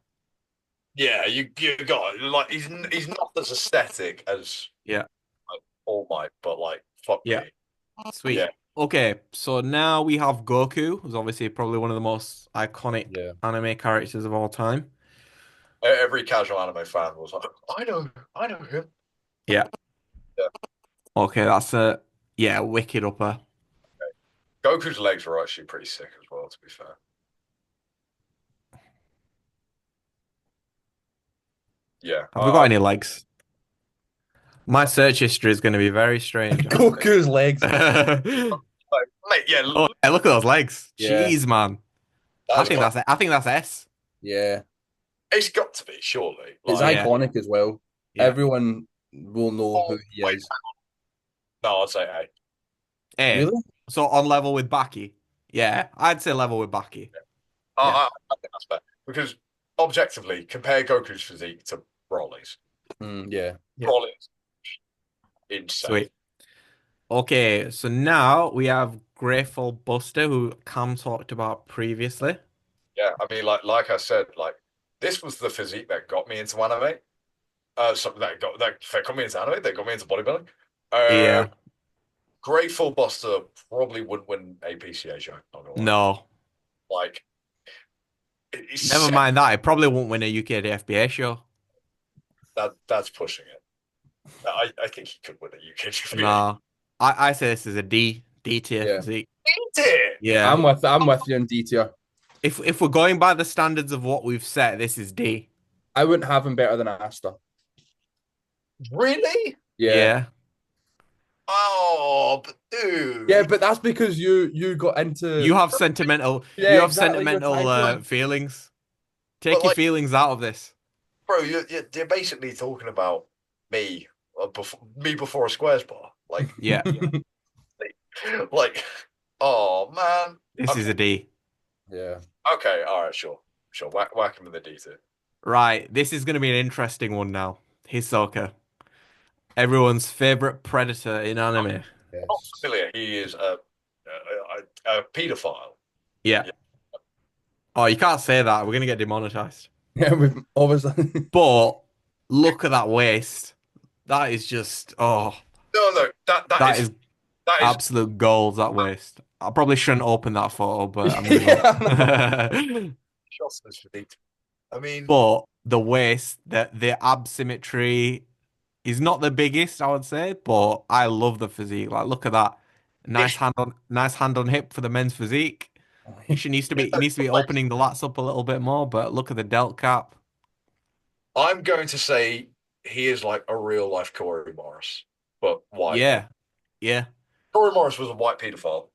yeah. You got it. Like he's not as aesthetic as Yeah, like, All Might, but like fuck yeah, me. sweet. Yeah, Okay, so now we have Goku, who's obviously probably one of the most iconic Yeah. anime characters of all time. every casual anime fan was like, I know him. Yeah. Yeah. Okay, that's a yeah, wicked upper. Goku's legs were actually pretty sick as well, to be fair. Yeah, Have we got any legs? My search history is going to be very strange. Goku's legs. Oh, mate, yeah, yeah, look at those legs. Yeah. Jeez, man. I think that's S. Yeah. it's got to be surely. It's Like, Yeah. iconic as well. Yeah. Everyone will know who he wait, is. no, I'd say A. A. Really? So on level with Baki. Yeah, I'd say level with Baki. I, Yeah. I think that's fair because objectively, compare Goku's physique to Broly's. Yeah. Yeah. Broly's insane. Sweet. Okay, so now we have Grateful Buster, who Cam talked about previously. Yeah, I mean, like I said, like this was the physique that got me into anime. Something that got me into anime. That got me into bodybuilding. Yeah. Grateful Buster probably wouldn't win a PCA show. Not gonna lie. No. Like, it's Never mind that. It probably won't win a UK FBA show. That's pushing it. I think he could win a UK PCA. No. I say this is a D tier Yeah. physique. He did. Yeah. I'm with you in D tier. If we're going by the standards of what we've set, this is D. I wouldn't have him better than Asta. Really? Yeah. Oh, but Yeah, dude, but that's because you got You into have sentimental, yeah, you have exactly. You're sentimental trying to feelings. but Take your like, feelings out of this. bro, you're basically talking about me, me before a squares bar. Yeah, Like, oh man. this is Okay, a D. yeah. okay, all right, sure, sure. Whack him in the D2. Right, this is going to be an interesting one now. Hisoka, everyone's favorite predator in anime. Not Yes. familiar. He is a pedophile. Yeah. Yeah. Oh, you can't say that. We're going to get demonetized. Yeah, we've obviously But look at that waist. That is just, oh, No, no, that is that is absolute gold, that waist. I probably shouldn't open that photo, but I'm gonna. yeah, I know. Shostas for D2. I mean, But the waist, the ab symmetry is not the biggest, I would say, but I love the physique. Like, look at that. this Nice hand on hip for the men's physique. He needs to be opening the lats up a little bit more, but look at the delt cap. I'm going to say he is like a real life Corey Morris, but white. Yeah, yeah. Corey Morris was a white pedophile.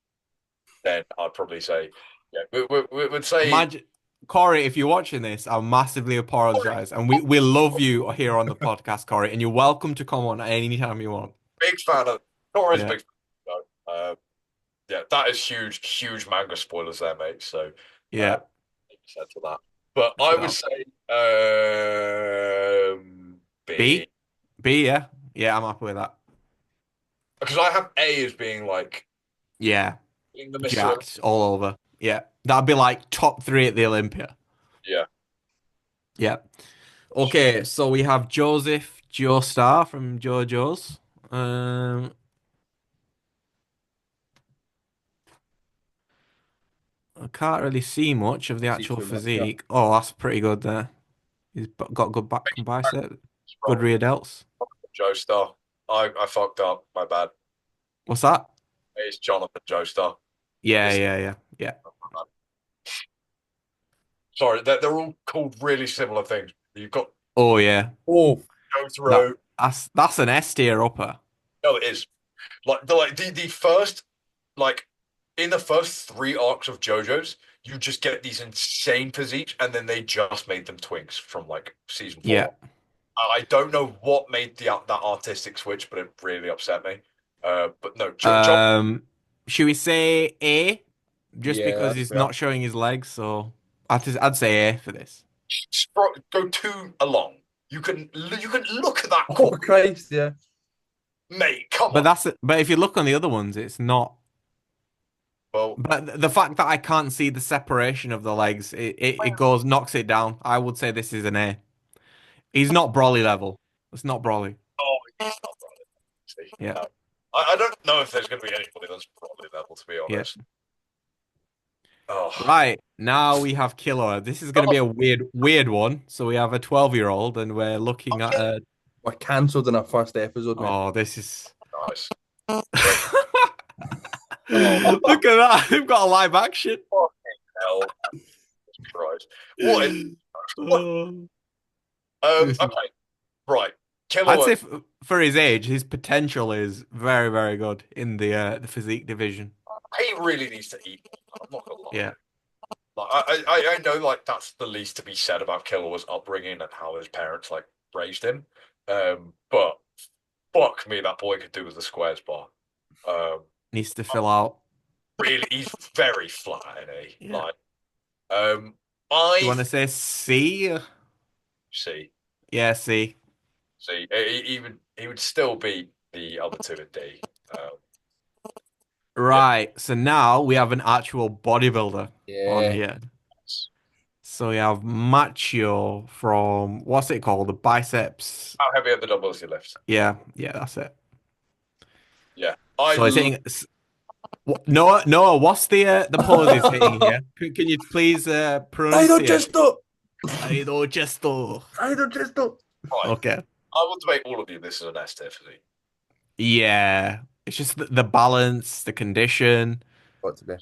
Then I'd probably say, yeah, we would say Imagine, Corey, if you're watching this, I massively apologize. And we love you here on the podcast, Corey, and you're welcome to come on anytime you want. big fan of Corey's a Yeah, big fan. Yeah, that is huge, huge manga spoilers there, mate. So uh, yeah. said to that. But I would So say B B, B, yeah. Yeah, I'm happy with that. because I have A as being like Yeah, being the Mr. jacked all over. Yeah, that'd be like top three at the Olympia. Yeah. Yeah. Okay, so we have Joseph Joestar from JoJo's. Um, I can't really see much of the See actual too much. Yeah. physique. Oh, that's pretty good there. Got good back and bicep, good rear delts. Joestar. I fucked up. My bad. What's that? It's Jonathan Joestar. Yeah, It's yeah, yeah, yeah. sorry, they're all called really similar things. You've got Oh yeah, to go that through. that's an S tier upper. No, it is the first like in the first three arcs of JoJo's, you just get these insane physiques, and then they just made them twinks from like season Yeah. four. I don't know what made that artistic switch, but it really upset me. But no, John, Um, should we say A? Just Yeah, because that's he's fair. not showing his legs, so I'd say A for this. go too along. You can look at that Oh core, Christ, yeah. mate. Come But on. but if you look on the other ones, it's not. Well, But the fact that I can't see the separation of the legs, it goes knocks it down. I would say this is an A. He's not Broly level. It's not Broly. oh, he's not right. See, Yeah, no. I don't know if there's going to be anybody that's probably level, to be yeah. honest. Oh, Right, now we have Killer. This is going to be a weird one. So we have a 12-year-old and we're looking at okay, a We're cancelled in our first episode, mate. oh, this is nice. Oh, look at that. They've got a live action. fucking hell, Christ! What is? Oh. This is- Okay, right. I'd Killer, say for his age, his potential is very, very good in the physique division. he really needs to eat. I'm not gonna lie. Yeah. Like, I know like that's the least to be said about Killua's upbringing and how his parents like raised him. But fuck me, that boy could do with the squares bar. Um, Needs to fill out. really, he's very flat, isn't he? Yeah. Like, You I want to say C? see, Yeah, C. he would still beat the other two in D. Yeah, Right. So now we have an actual bodybuilder on Yeah. here. So we have Macho from what's it called? The biceps. how heavy are the dumbbells you lift? Yeah, yeah, that's it. Yeah, So I think Noah, what's the pose he's hitting here? Can you please I don't pronunciate? just do. I don't just do. I don't just do. right. Okay. I will debate all of you. This is an S tier physique. Yeah. It's just the balance, the condition. What today?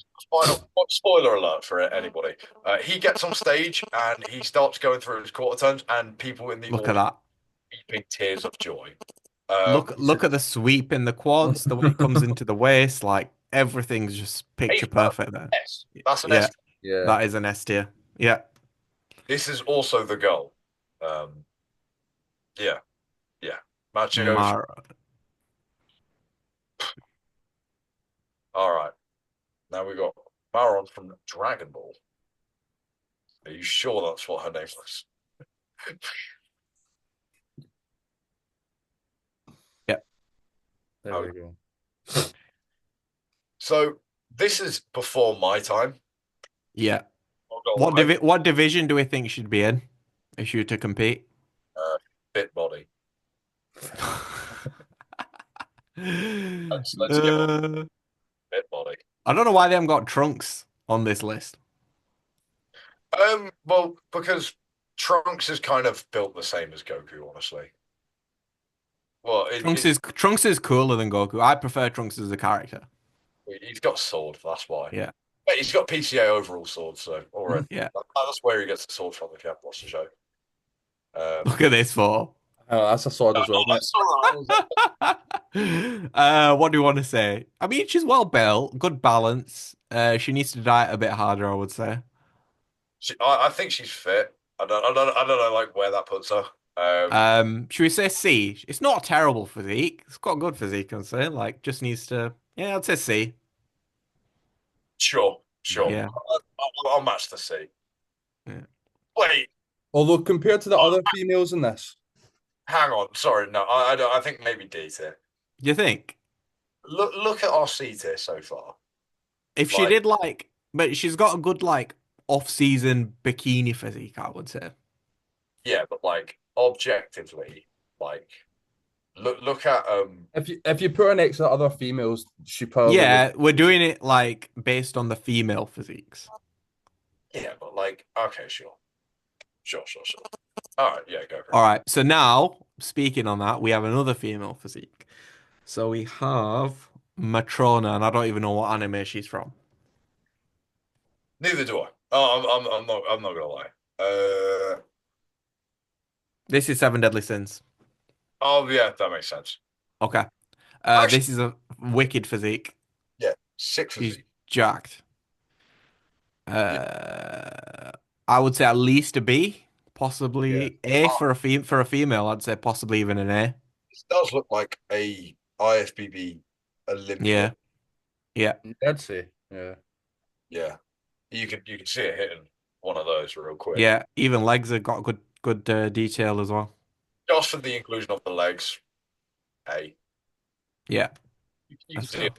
Spoiler alert for anybody. He gets on stage and he starts going through his quarter turns, and people in the Look at audience that. weeping tears of joy. Look at the sweep in the quads, the way it comes into the waist, like everything's just picture A-cup, perfect there. S. That's an Yeah, S. Yeah. that is an S tier. Yeah. This is also the goal. Um, yeah, yeah. Macho. Mar All right. Now we got Maron from Dragon Ball. Are you sure that's what her name was? yeah. There Oh, we go. so this is before my time. Yeah. Not gonna lie. What division do we think she'd be in if she were to compete? Uh, Fit body. Let's give her Uh, fit body. I don't know why they haven't got Trunks on this list. Well, because Trunks is kind of built the same as Goku, honestly. Well, Trunks is cooler than Goku. I prefer Trunks as a character. he's got sword, that's why. Yeah. But he's got PCA overall sword, so already Yeah. that's where he gets the sword from if you have watched the show. Look at this photo. Oh, that's a sword as well, I mate. saw that. What do you want to say? I mean, she's well built, good balance. She needs to diet a bit harder, I would say. I think she's fit. I don't know like where that puts her. Should we say C? It's not a terrible physique. It's got a good physique, I'd say. Like, just needs to. Yeah, I'd say C. Sure. Yeah. I'll match the C. Yeah. Wait, Although compared to the other females in this, hang on. Sorry, no, I don't. I think maybe D tier. You think Look at our C tier so far. if she Like, did like, but she's got a good like off-season bikini physique, I would say. yeah, but like objectively, like look at if you put her next to the other females, she probably would. Yeah, we're doing it like based on the female physiques. yeah, but like okay, sure. All right, yeah, go for it. All right, so now speaking on that, we have another female physique. So we have Matrona, and I don't even know what anime she's from. Neither do I. Oh, I'm not gonna lie. This is Seven Deadly Sins. Oh yeah, that makes sense. Okay. Actually, This is a wicked physique. yeah, six She's physique. jacked. Yeah, Uh, I would say at least a B, yeah. possibly A Oh, for a female. I'd say possibly even an A. this does look like a IFBB Olympian. Yeah, yeah, I'd say, yeah. Yeah, you can see it hitting one of those real quick. yeah. Even legs have got good detail as well. Just for the inclusion of the legs. Hey, Yeah, you can let's see go. it.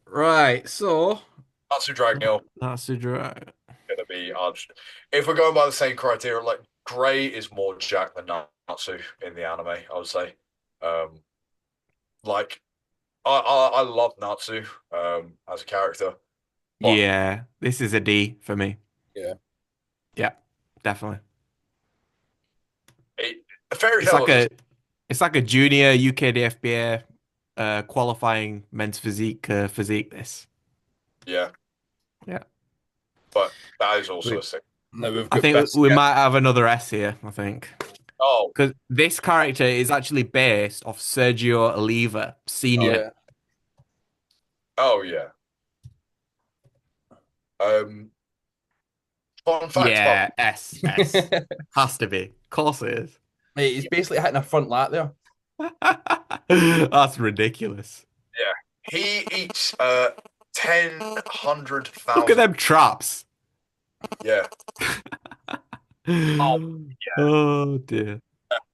Right, so Natsu Dragneel that's the draw. gonna be if we're going by the same criteria, like Gray is more Jack than Natsu in the anime, I would say. Um, like I love Natsu as a character, but Yeah, this is a D for me. Yeah. Yeah, definitely. it, Fairy It's Tail like is a it's like a junior UKDFBA qualifying men's physique this. yeah, Yeah. but that is also Wait, a sick. now we've I got think we Biscuit. might have another S here, I think. Oh, Because this character is actually based off Sergio Oliva Sr. Yeah. oh yeah. Um, fun fact about Yeah, S. Has to be. Of course it is. Mate, he's basically hitting a front lat there. That's ridiculous. yeah, he eats 10 Look at 100,000. them traps. Yeah, oh, yeah, Oh dear.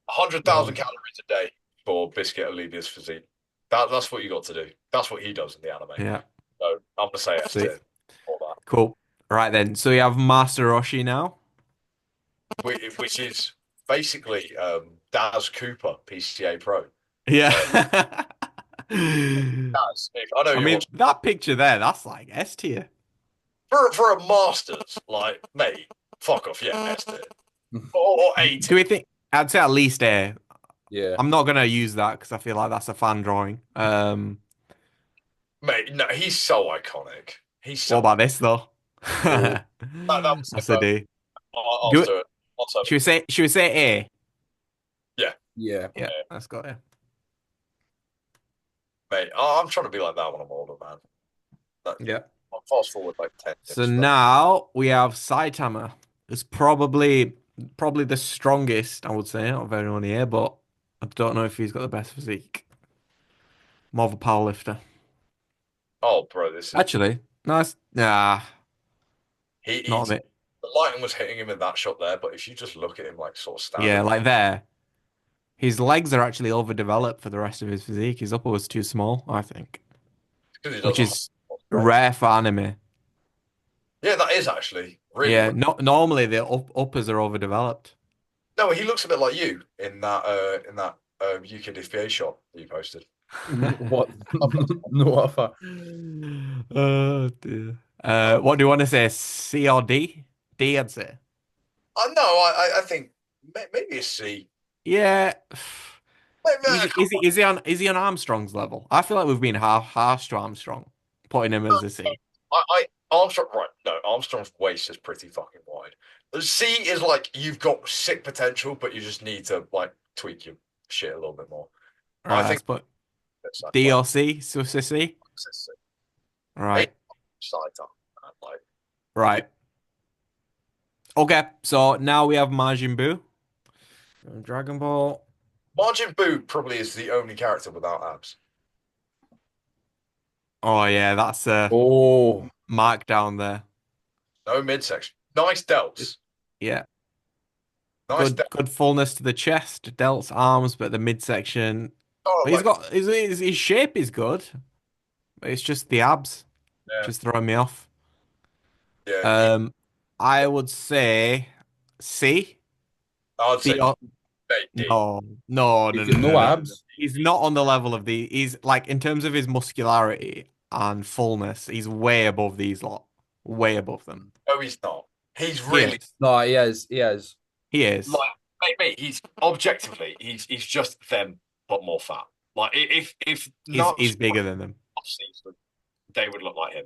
100,000 Oh. calories a day for Biscuit Olivia's physique. That's what you got to do. That's what he does in the anime. Yeah, So I'm gonna say S sweet. tier for that, Cool. Right then. So we have Master Roshi now. which is basically Daz Cooper PCA Pro. Yeah. Daz, if I know I you're mean, watching that picture there, that's like S tier. for a Masters, like mate, fuck off, yeah, S tier or A Do tier, we think? I'd say at least A. Yeah. I'm not gonna use that because I feel like that's a fan drawing. mate. No, he's so iconic. He's What so about this though? cool. That was That's the a D. I'll Do it. do it. I'll do it. Should we say A? Yeah, Yeah. Yeah, that's got it. Mate, I'm trying to be like that when I'm older, man. That, Yeah. I'll fast forward like 10 So years. But now we have Saitama. It's probably the strongest, I would say, out of everyone here, but I don't know if he's got the best physique. More of a powerlifter. oh, bro, this is Actually, nice. Nah, not he's a bit. the lightning was hitting him in that shot there, but if you just look at him like sort of Yeah, standing, like there. His legs are actually overdeveloped for the rest of his physique. His upper was too small, I think, because he which doesn't have is much strength. rare for anime. Yeah, that is actually really Yeah, rare. normally the uppers are overdeveloped. No, he looks a bit like you in that UK DFA shot that you posted. What? No offer. Oh dear. Oh, What do you want to say? C or D? D, I'd say. no, I think maybe a C. Yeah. Maybe, Is is he on Armstrong's level? I feel like we've been harsh to Armstrong, putting him as a C. Armstrong, right? No, Armstrong's waist is pretty fucking wide. The C is like you've got sick potential, but you just need to like tweak your shit a little bit more. All I right, think let's put that's D like or C. So it's a C. eight Right, side up, like right. Okay, so now we have Majin Buu. Dragon Ball. Margin Boo probably is the only character without abs. Oh yeah, that's a Oh, mark down there. No midsection. Nice delts. Yeah, Nice delts. good fullness to the chest, delts, arms, but the midsection. Oh, He's like got his shape is good, but it's just the abs yeah, just throwing me off. yeah. Um, I would say C. I'd C say or D. he's got no No. abs. He's not on the level of the. He's like in terms of his muscularity and fullness, he's way above these lot. Way above them. No, he's not. He's He really is. No, he is. He is. He is. like mate. He's objectively he's just them but more fat. Like if nuts He's bigger than them. off season, they would look like him.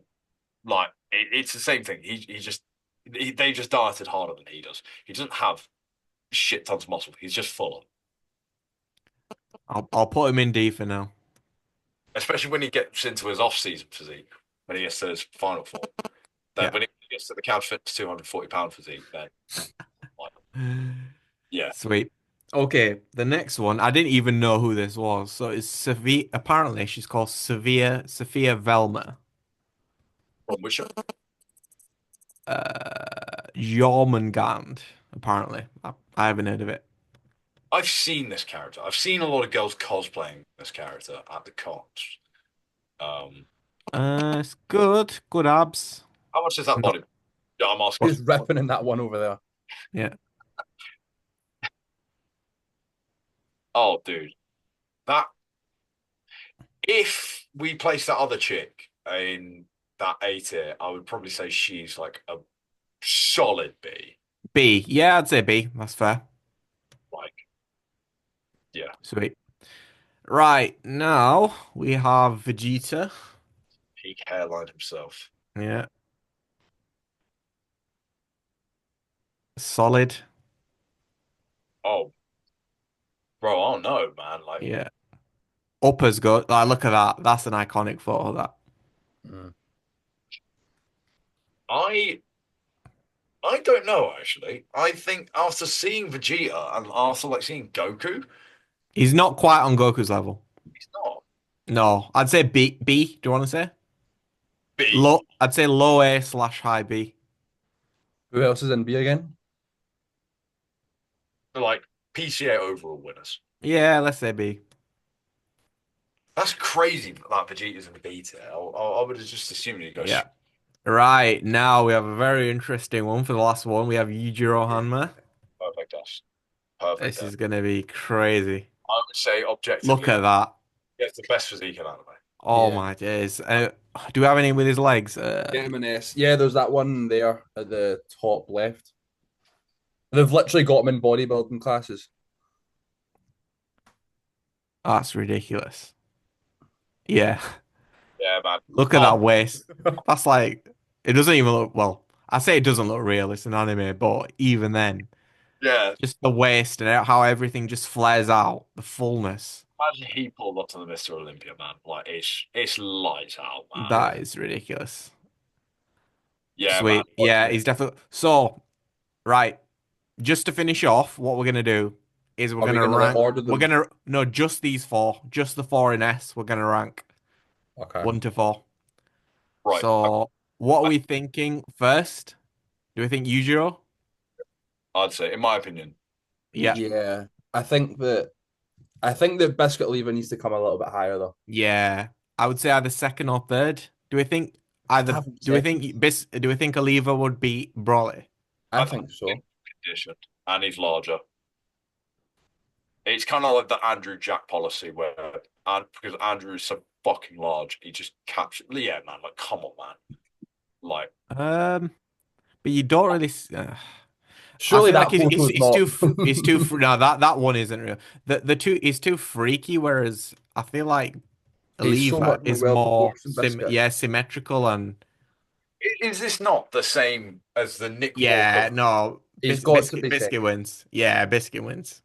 Like it's the same thing. They just dieted harder than he does. He doesn't have shit tons of muscle. He's just full on. I'll put him in D for now. Especially when he gets into his off-season physique, when he gets to his final form. Then Yeah. when he gets to the Cavs Fitness 240 pound physique, then like, yeah. Sweet. Okay, the next one, I didn't even know who this was. So it's Severe. Apparently, she's called Sophia Velma. From which Jormungand, apparently. I haven't heard of it. I've seen this character. I've seen a lot of girls cosplaying this character at the cons. Um, It's good. Good abs. how much is that No, body? Yeah, I'm asking. Who's ripping in that one over there? yeah. Oh, dude, that if we place that other chick in that A tier, I would probably say she's like a solid B. B. Yeah, I'd say B. That's fair. Like, yeah, Sweet. Right, now we have Vegeta. peak hairline himself. Yeah. Solid. Oh, bro, I don't know, man. Like, Yeah. Upper's good. Like, look at that. That's an iconic photo, that. Mm. I I don't know actually. I think after seeing Vegeta and after like seeing Goku, He's not quite on Goku's level. he's not No, I'd say B. B. Do you want to say? B. Low. I'd say low A slash high B. Who else is in B again? Like PCA overall winners. Yeah, let's say B. That's crazy that Vegeta's in B tier. I would have just assumed he'd go Yeah. Right, now we have a very interesting one for the last one. We have Yujiro Hanma. perfect dash. Perfect This dash. is gonna be crazy. I would say Look objectively, at that. he has the best physique in anime. Oh Yeah. my days. Do we have any with his legs? M&S. Yeah, there's that one there at the top left. They've literally got him in bodybuilding classes. That's ridiculous. Yeah. Yeah, man. Look at Oh, that waist. That's like it doesn't even look well. I say it doesn't look real, it's an anime, but even then. Yeah. Just the waist and how everything just flares out, the fullness. Imagine he pulled up to the Mr. Olympia, man. Like it's lights out, man. That Yeah. is ridiculous. Yeah, man. Sweet. Yeah, he's definitely. So, right, just to finish off, what we're gonna do is we're Are we gonna gonna like rank. order We're them? gonna no, just these four, just the four in S. We're gonna rank Okay. 1 to 4. Right. So, what are I, we thinking first? Do we think Yujiro? I'd say, in my opinion, Yeah, Yuji. Yeah. I think that biscuit lever needs to come a little bit higher though. yeah. I would say either second or third. Do we think I'd either? have him Do we second. think Bis? Do we think Oliva would beat Broly? I I think think so. conditioned and he's larger. It's kind of like the Andrew Jack policy where, and because Andrew is so fucking large, he just captured. Yeah, man. Like, come on, man. Like, Um, but you don't really. I Surely feel like that photo is it's not. no, that one isn't real. The two is too freaky, whereas I feel like He's so Oliva much more is well more proportioned biscuit. symmetrical and is this not the same as the Nick Walker? yeah, no, He's got to be biscuit second. wins. Yeah, biscuit wins.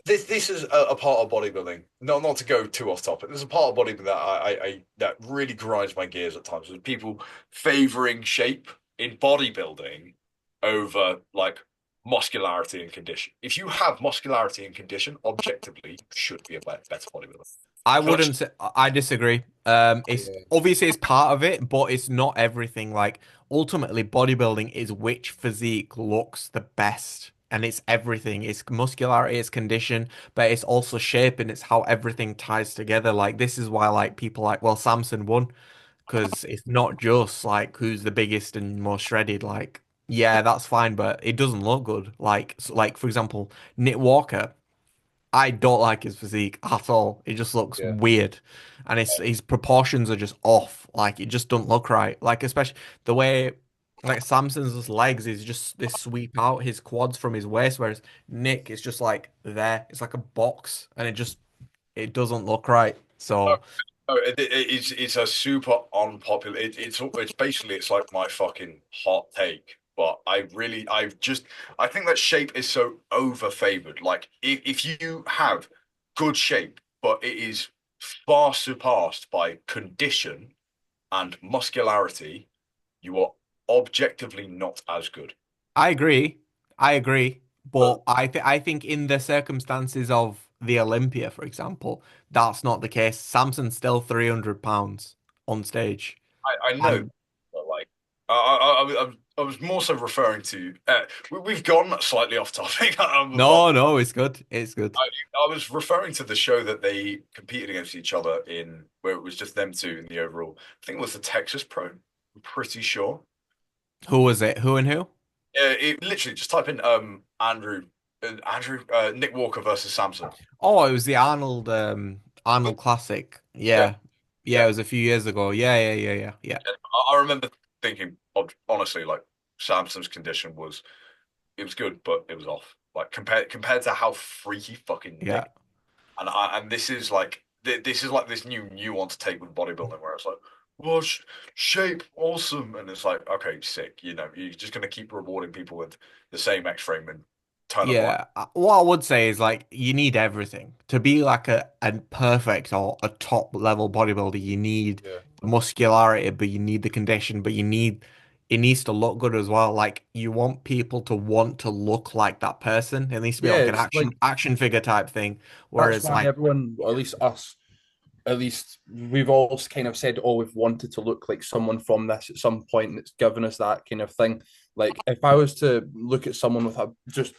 This is a part of bodybuilding. No, not to go too off topic. There's a part of bodybuilding that I that really grinds my gears at times. With people favoring shape in bodybuilding over like muscularity and condition. If you have muscularity and condition, objectively, you should be a better bodybuilder. I You can wouldn't actually, say I disagree. It's Yeah. obviously it's part of it, but it's not everything. Like ultimately, bodybuilding is which physique looks the best, and it's everything. It's muscularity, it's condition, but it's also shape, and it's how everything ties together. Like this is why like people like well, Samson won because it's not just like who's the biggest and most shredded. Like yeah, that's fine, but it doesn't look good. Like for example, Nick Walker. I don't like his physique at all. It just looks Yeah. weird, and his proportions are just off. Like it just don't look right. Like especially the way like Samson's legs is just they sweep out his quads from his waist, whereas Nick is just like there. It's like a box, and it doesn't look right. oh, So it's a super unpopular. It's basically it's like my fucking hot take. But I think that shape is so over favored. Like if you have good shape, but it is far surpassed by condition and muscularity, you are objectively not as good. I agree. I agree. But But I think in the circumstances of the Olympia, for example, that's not the case. Samson's still 300 pounds on stage. I know, And but like I was more so referring to. We've gone slightly off topic. no, no, it's good. It's good. I was referring to the show that they competed against each other in, where it was just them two in the overall. I think it was the Texas Pro. I'm pretty sure. Who was it? Who and who? It literally just type in Nick Walker versus Samson. Oh, it was the Arnold Classic. Yeah, Yeah. Yeah, yeah. it was a few years ago. Yeah. I remember thinking, honestly, like Samson's condition was it was good, but it was off. Like compared to how freaky fucking Yeah. Nick and this is like this new nuance take with bodybuilding where it's like, well, shape awesome, and it's like, okay, sick. You know, you're just gonna keep rewarding people with the same X frame and turn a blind. Yeah, what I would say is like you need everything to be like a perfect or a top level bodybuilder. You need Yeah. the muscularity, but you need the condition, but you need it needs to look good as well. Like you want people to want to look like that person. It needs to be Yeah, like an it's like action figure type thing. that's Whereas why like everyone, or at least us, at least we've all kind of said, oh, we've wanted to look like someone from this at some point, and it's given us that kind of thing. Like if I was to look at someone with a just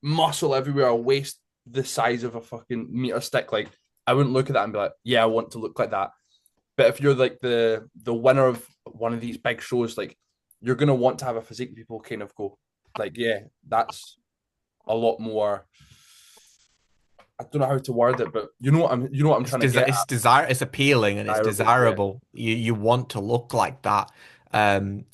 muscle everywhere, a waist the size of a fucking meter stick, like I wouldn't look at that and be like, yeah, I want to look like that. But if you're like the winner of one of these big shows, like you're gonna want to have a physique people kind of go, like, yeah, that's a lot more. I don't know how to word it, but you know what I'm trying to get it's at. it's appealing and it's Desirable, yeah. desirable. You want to look like that.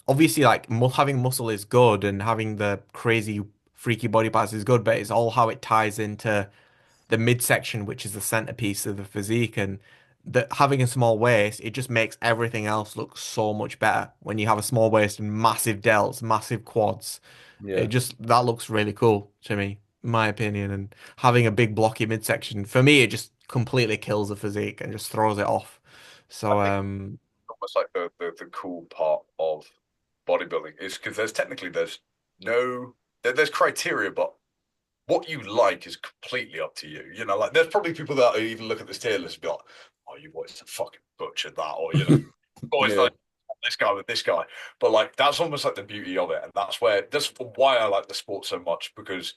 Obviously like mu having muscle is good and having the crazy freaky body parts is good, but it's all how it ties into the midsection, which is the centerpiece of the physique, and that having a small waist, it just makes everything else look so much better when you have a small waist and massive delts, massive quads. Yeah. That looks really cool to me, in my opinion. And having a big blocky midsection for me, it just completely kills the physique and just throws it off. I So think almost like the cool part of bodybuilding is because there's no there's criteria, but what you like is completely up to you. You know, like there's probably people that even look at this tier list and be like, "Oh, you boys have fucking butchered that," or boys Yeah. like this guy with this guy. But like that's almost like the beauty of it, and that's why I like the sport so much because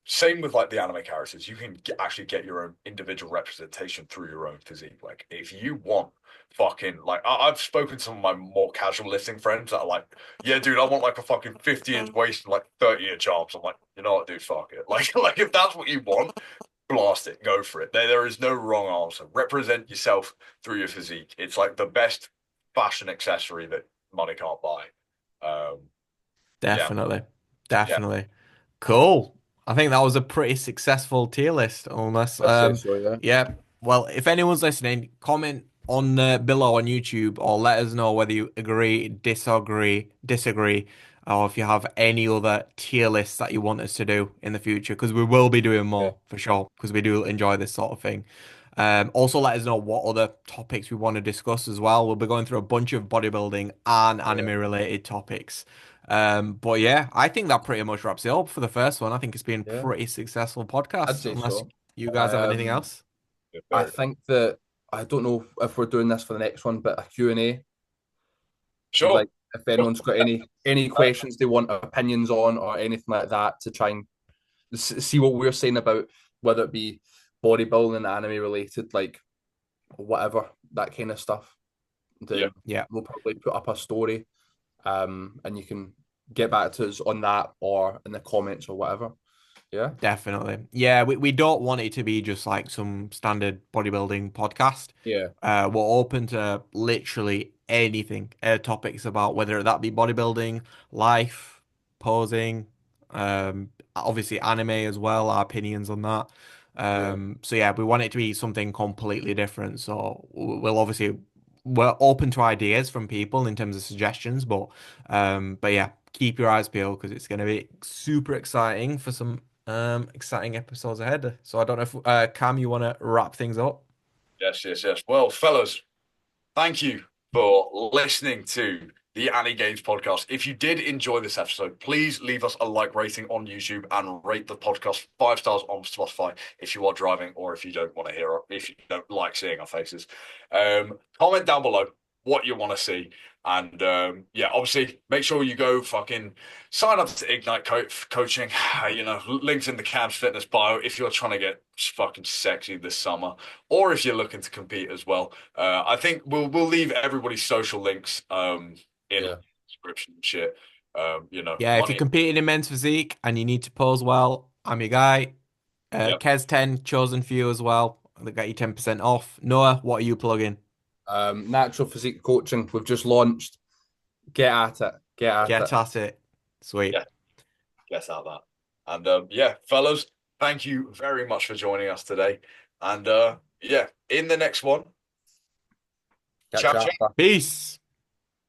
same with like the anime characters, you can actually get your own individual representation through your own physique. Like if you want fucking like I've spoken to some of my more casual lifting friends that are like, yeah, dude, I want like a fucking 50-inch waist and like 30-inch arms. I'm like, you know what, dude, fuck it. Like if that's what you want, blast it, go for it. There is no wrong answer. Represent yourself through your physique. It's like the best fashion accessory that money can't buy. Um, yeah, definitely, yeah, definitely. Cool. I think that was a pretty successful tier list, unless I'd say so, yeah. yeah. Well, if anyone's listening, comment on below on YouTube or let us know whether you agree, disagree, or if you have any other tier lists that you want us to do in the future, because we will be doing Yeah. more for sure, because we do enjoy this sort of thing. Also let us know what other topics we want to discuss as well. We'll be going through a bunch of bodybuilding and anime Yeah. related topics. But yeah, I think that pretty much wraps it up for the first one. I think it's been a Yeah. pretty successful I'd podcast, say unless so. you guys have anything Um, else. I very think that I don't know if we're doing this for the next one, but a Q&A, sure. like if anyone's got any questions they want opinions on or anything like that to try and see what we're saying about whether it be bodybuilding, anime related, like whatever, that kind of stuff. Yeah. Then Yeah. we'll probably put up a story, and you can get back to us on that or in the comments or whatever. Yeah. Definitely. Yeah, we don't want it to be just like some standard bodybuilding podcast. Yeah. We're open to literally anything, topics about whether that be bodybuilding, life, posing, obviously anime as well, our opinions on that. Yeah. So yeah, we want it to be something completely different. So we're open to ideas from people in terms of suggestions, but yeah, keep your eyes peeled because it's going to be super exciting for some exciting episodes ahead. So I don't know if Cam, you want to wrap things up? Yes, yes, yes. Well, fellas, thank you for listening to the AniGains podcast. If you did enjoy this episode, please leave us a like rating on YouTube and rate the podcast 5 stars on Spotify if you are driving or if you don't want to hear, if you don't like seeing our faces. Comment down below what you want to see. And yeah, obviously, make sure you go fucking sign up to Ignite Coaching. Links in the Cam's Fitness bio if you're trying to get fucking sexy this summer or if you're looking to compete as well. I think we'll leave everybody's social links in Yeah. the description and shit. Yeah, if you're Money. competing in men's physique and you need to pose well, I'm your guy. Yep. Kez 10 chosen for you as well. They got you 10% off. Noah, what are you plugging? Natural physique coaching. We've just launched. Get at it. Get at it. Get at it. Sweet. Yeah, guess out that. And yeah, fellas, thank you very much for joining us today. And yeah, in the next one, Catch ciao, you ciao. after. Peace.